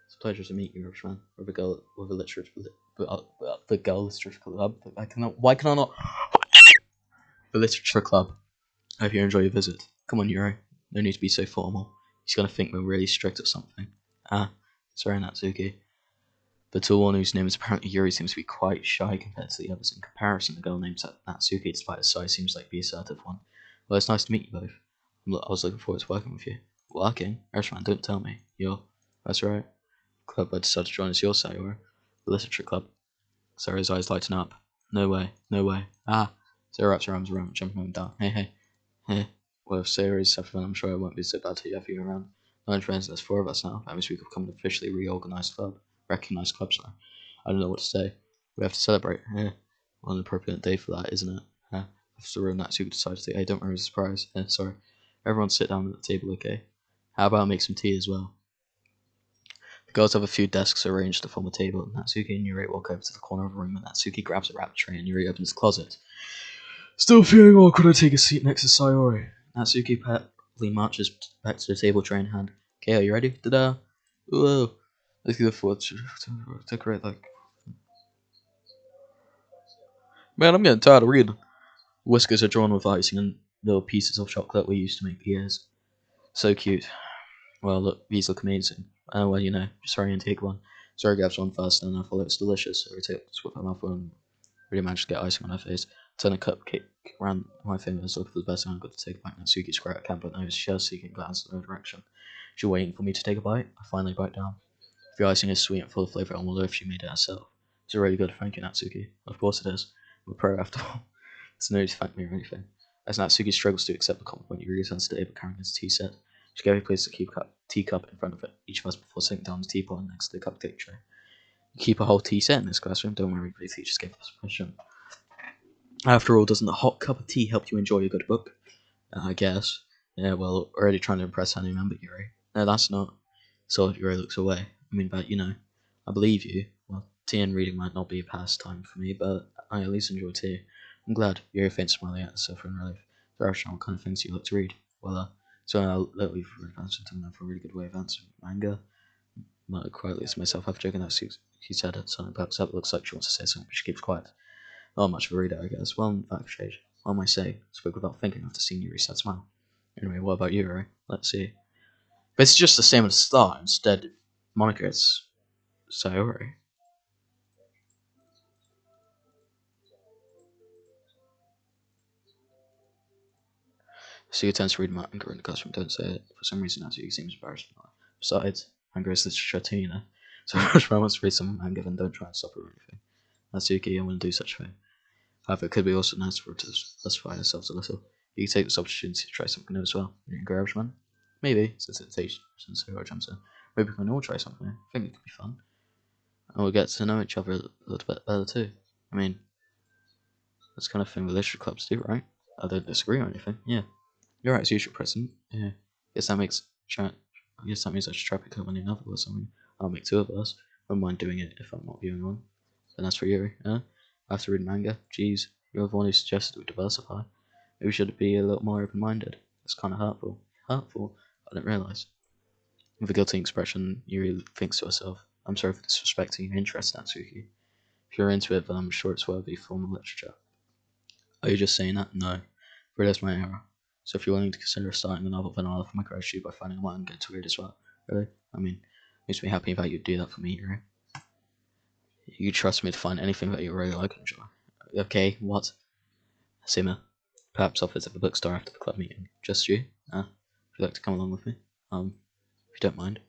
Speaker 1: It's a pleasure to meet you, Roachman. With a girl with a literature, the girl literature club. Why can I not? The literature club. I hope you enjoy your visit. Come on, Yuri. No need to be so formal. He's gonna think we're really strict or something. Sorry, Natsuki. The tall one whose name is apparently Yuri seems to be quite shy compared to the others. In comparison, the girl named Natsuki, despite her size, seems like the assertive one. Well, it's nice to meet you both. I was looking forward to working with you. Working? Irishman, don't tell me. That's right. Club I decided to join is your Sayori. The literature club. Sarah's eyes lighten up. No way, no way. Sarah wraps her arms around, jumping him down. Hey. Well, if Sarah is suffering, I'm sure it won't be so bad to have you around. 9 friends, there's 4 of us now. That means we could become an officially reorganized club. Recognized club, sorry. I don't know what to say. We have to celebrate. Well, an appropriate day for that, isn't it? After the room, Natsuki decided to, hey, don't worry, it's a surprise. Sorry. Everyone sit down at the table, okay? How about make some tea as well? The girls have a few desks arranged to form a table, and Natsuki and Yuri walk over to the corner of the room, and Natsuki grabs a wrap tray, and Yuri opens the closet. Still feeling awkward, I take a seat next to Sayori. Natsuki partly marches back to the table, tray in hand. Okay, are you ready? Ta-da! Whoa! Let's go forward to decorate like... Man, I'm getting tired of reading. Whiskers are drawn with icing and little pieces of chocolate we used to make ears. So cute. Well, look, these look amazing. Well, just hurry and take one. Sarah grabs one first, and I follow. It's delicious. Sarah takes with her mouth and really managed to get icing on her face. Turn a cupcake around my fingers, look for the best time I've got to take a bite. Natsuki square at camp, but nose, she has seeking glance in the direction. She's waiting for me to take a bite. I finally bite down. If the icing is sweet and full of flavour, I wonder if she made it herself. It's really good, thank you, Natsuki. Of course it is. I'm a pro after all. It's no need to thank me or anything. As Natsuki struggles to accept the compliment, Yuri returns to the table carrying his tea set. She gave me a place to keep a teacup in front of it, each of us before sitting down the teapot next to the cupcake tray. You keep a whole tea set in this classroom? Don't worry, please teachers gave us permission. After all, doesn't a hot cup of tea help you enjoy a good book? I guess. Yeah, well, already trying to impress any member, Yuri. No, that's not. So Yuri looks away. But I believe you. Well, tea and reading might not be a pastime for me, but I at least enjoy tea. I'm glad. Yuri faints smiling at herself in relief. Rational, what kind of things do you like to read? Well, so I'll let we've advanced into for a really good way of answering manga. muttered quietly to myself after joking that he said it. Suddenly perks up. It looks like she wants to say something, but she keeps quiet. Not much of a reader, I guess. Well, in fact, Shage, what am I say? Spoke without thinking after seeing Yuri's sad smile. Anyway, what about you, Yuri? Let's see. But it's just the same at the start. Instead, Monica is Sayori. So you tend to read manga in the classroom, don't say it. For some reason, Natsuki seems embarrassed. Besides, manga is literature too, you know. So if I want to read some manga, then don't try and stop it or anything. Natsuki, I wouldn't do such a thing. However, it could be also nice for her to specify herself a little. You can take this opportunity to try something new as well. You're in garage, man. Maybe, since Sayori jumps in. Maybe we can all try something new. I think it could be fun. And we'll get to know each other a little bit better too. I mean, that's the kind of thing the literature clubs do, right? I don't disagree or anything. Yeah. You're right, as usual, President. Yeah. Guess that makes I guess that means I should try pick up on another or something. I'll make two of us. Wouldn't mind doing it if I'm not viewing one. Then as for Yuri, I have to read manga. Jeez, you're the one who suggested we diversify. Maybe we should be a little more open-minded. It's kind of hurtful. Hurtful? I didn't realise. With a guilty expression, Yuri thinks to herself, I'm sorry for disrespecting your interest, Natsuki. If you're into it, then I'm sure it's worthy formal literature. Are you just saying that? No. Realize my error. So if you're willing to consider starting a novel, then I'll offer my gratitude by finding a manga to read as well. Really? I mean, it makes me happy that you'd do that for me, Yuri. You trust me to find anything that you really like and enjoy. Okay, what? Simmer. Perhaps I'll visit the bookstore after the club meeting. Just you? Would you like to come along with me? If you don't mind.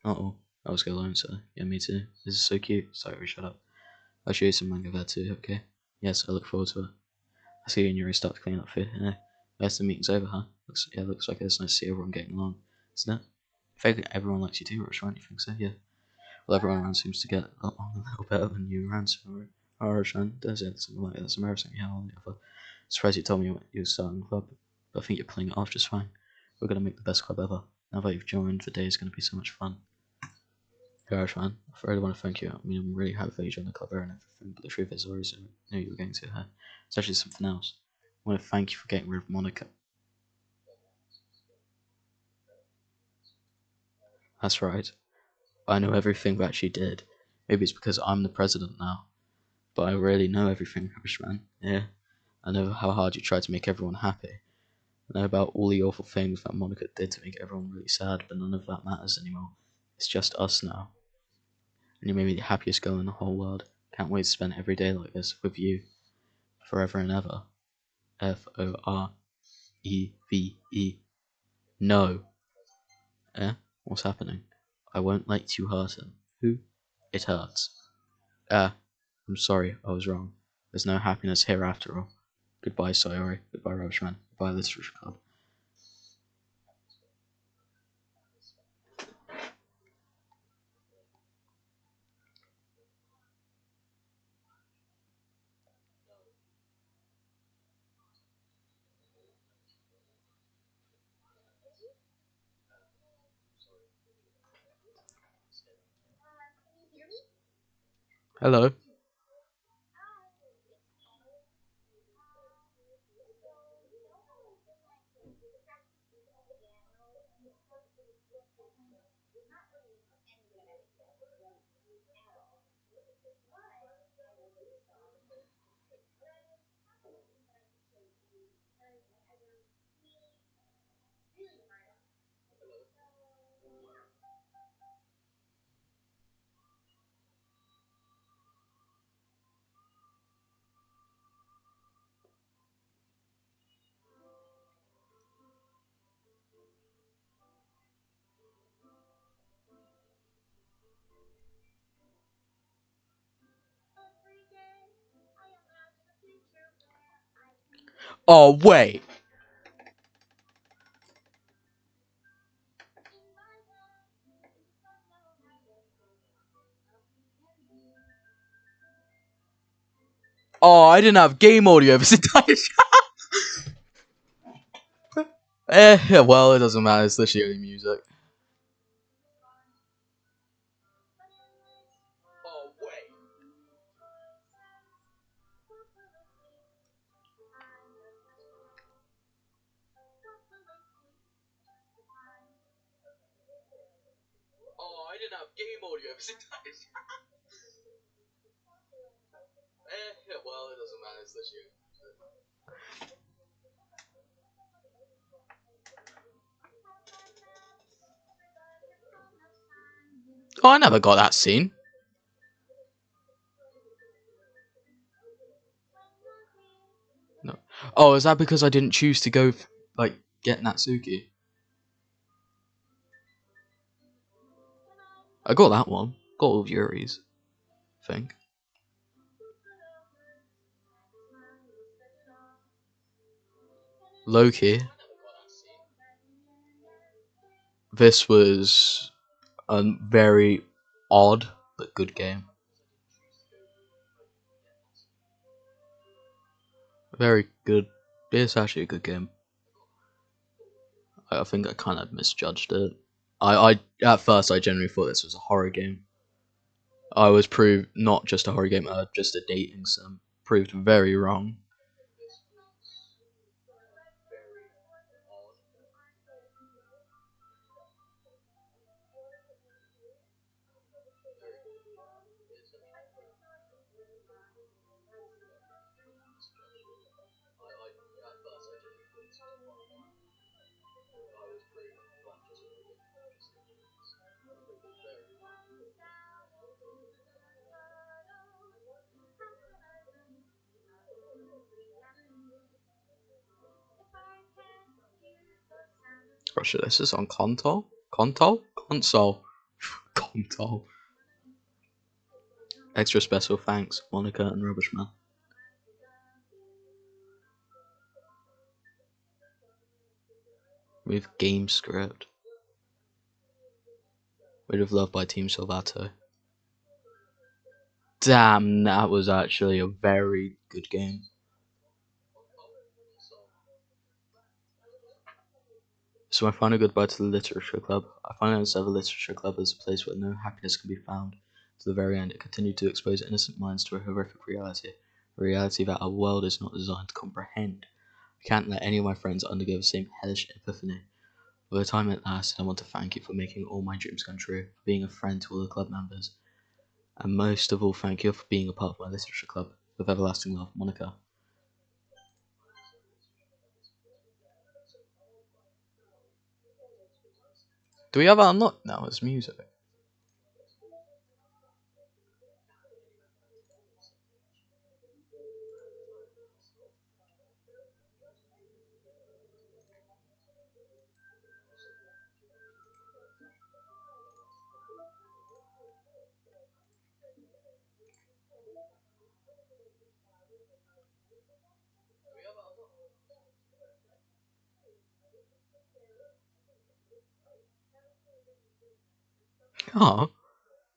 Speaker 1: Oh, I was go alone, so yeah, me too. This is so cute. Sorry, shut up. I'll show you some manga there too, okay? Yes, I look forward to it. I see you and Yuri start to clean up food. Yeah. Guess the meeting's over, huh? Looks like it's nice to see everyone getting along, isn't it? I think everyone likes you too, Roshan. You think so? Yeah. Well, everyone around seems to get along a little better than you around, so oh, Roshan, don't say something like that. That's embarrassing. Yeah, I'm surprised you told me you were starting the club, but I think you're pulling it off just fine. We're gonna make the best club ever. Now that you've joined, the day is gonna be so much fun. Gosh, man, I really want to thank you. I mean, I'm really happy that you joined the club and everything, but the truth is, I always knew you were going to. It's actually something else. I want to thank you for getting rid of Monica. That's right. I know everything that she did. Maybe it's because I'm the president now, but I really know everything, Irishman. Yeah, I know how hard you tried to make everyone happy. I know about all the awful things that Monica did to make everyone really sad, but none of that matters anymore. It's just us now. And you made me the happiest girl in the whole world. Can't wait to spend every day like this with you, forever and ever. Foreve. No. Eh? What's happening? I won't let you hurt him. Who? It hurts. Ah, I'm sorry, I was wrong. There's no happiness here after all. Goodbye, Sayori. Goodbye, Roshan. Goodbye, Literature Club. Hello. Oh, wait. Oh, I didn't have game audio this entire yeah, well, it doesn't matter. It's literally only music. didn't have game audio for 6 times. Yeah, well, it doesn't matter, it's this year. Oh, I never got that scene. No. Oh, is that because I didn't choose to go, like, get Natsuki? I got that one. Got all of Yuri's, I think. Loki. This was a very odd but good game. Very good. It's actually a good game. I think I kind of misjudged it. I at first I genuinely thought this was a horror game. I was proved not just a horror game, just a dating sim. Proved very wrong. Or should this is on console? Console? Console. Console. Extra special thanks, Monica and Rubbishman. With game script. Weight of Love by Team Salvato. Damn, that was actually a very good game. So my final goodbye to the literature club. I finally understand the literature club as a place where no happiness can be found. To the very end, it continued to expose innocent minds to a horrific reality. A reality that our world is not designed to comprehend. I can't let any of my friends undergo the same hellish epiphany. By the time it lasted, I want to thank you for making all my dreams come true, for being a friend to all the club members, and most of all, thank you for being a part of my literature club. With everlasting love, Monica. Do we have that unlocked now as music? Oh,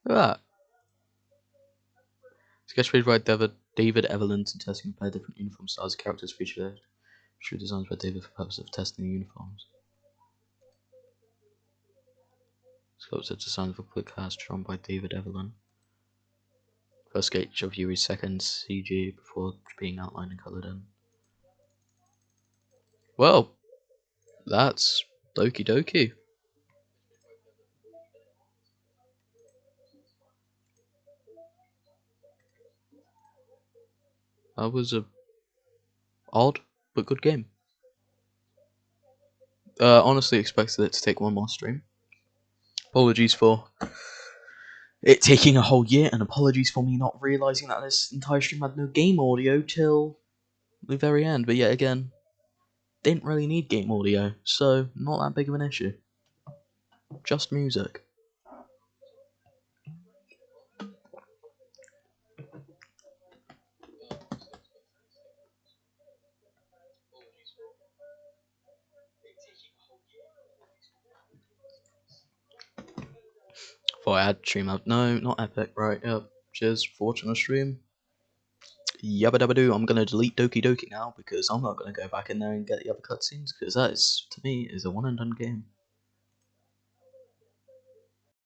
Speaker 1: look at that. Sketch page by David Evelyn to test and compare different uniform styles of characters featured. True designs by David for the purpose of testing the uniforms. Sculpted design of a quick cast drawn by David Evelyn. First sketch of Yuri's second CG before being outlined and coloured in. Well, that's Doki Doki. That was a odd but good game. Honestly expected it to take one more stream. Apologies for it taking a whole year, and apologies for me not realising that this entire stream had no game audio till the very end. But yet again, didn't really need game audio, so not that big of an issue. Just music. Thought I had stream up. No, not epic, right? Yep. Cheers, fortunate stream. Yabba dabba doo. I'm gonna delete Doki Doki now because I'm not gonna go back in there and get the other cutscenes because that is, to me, is a one and done game.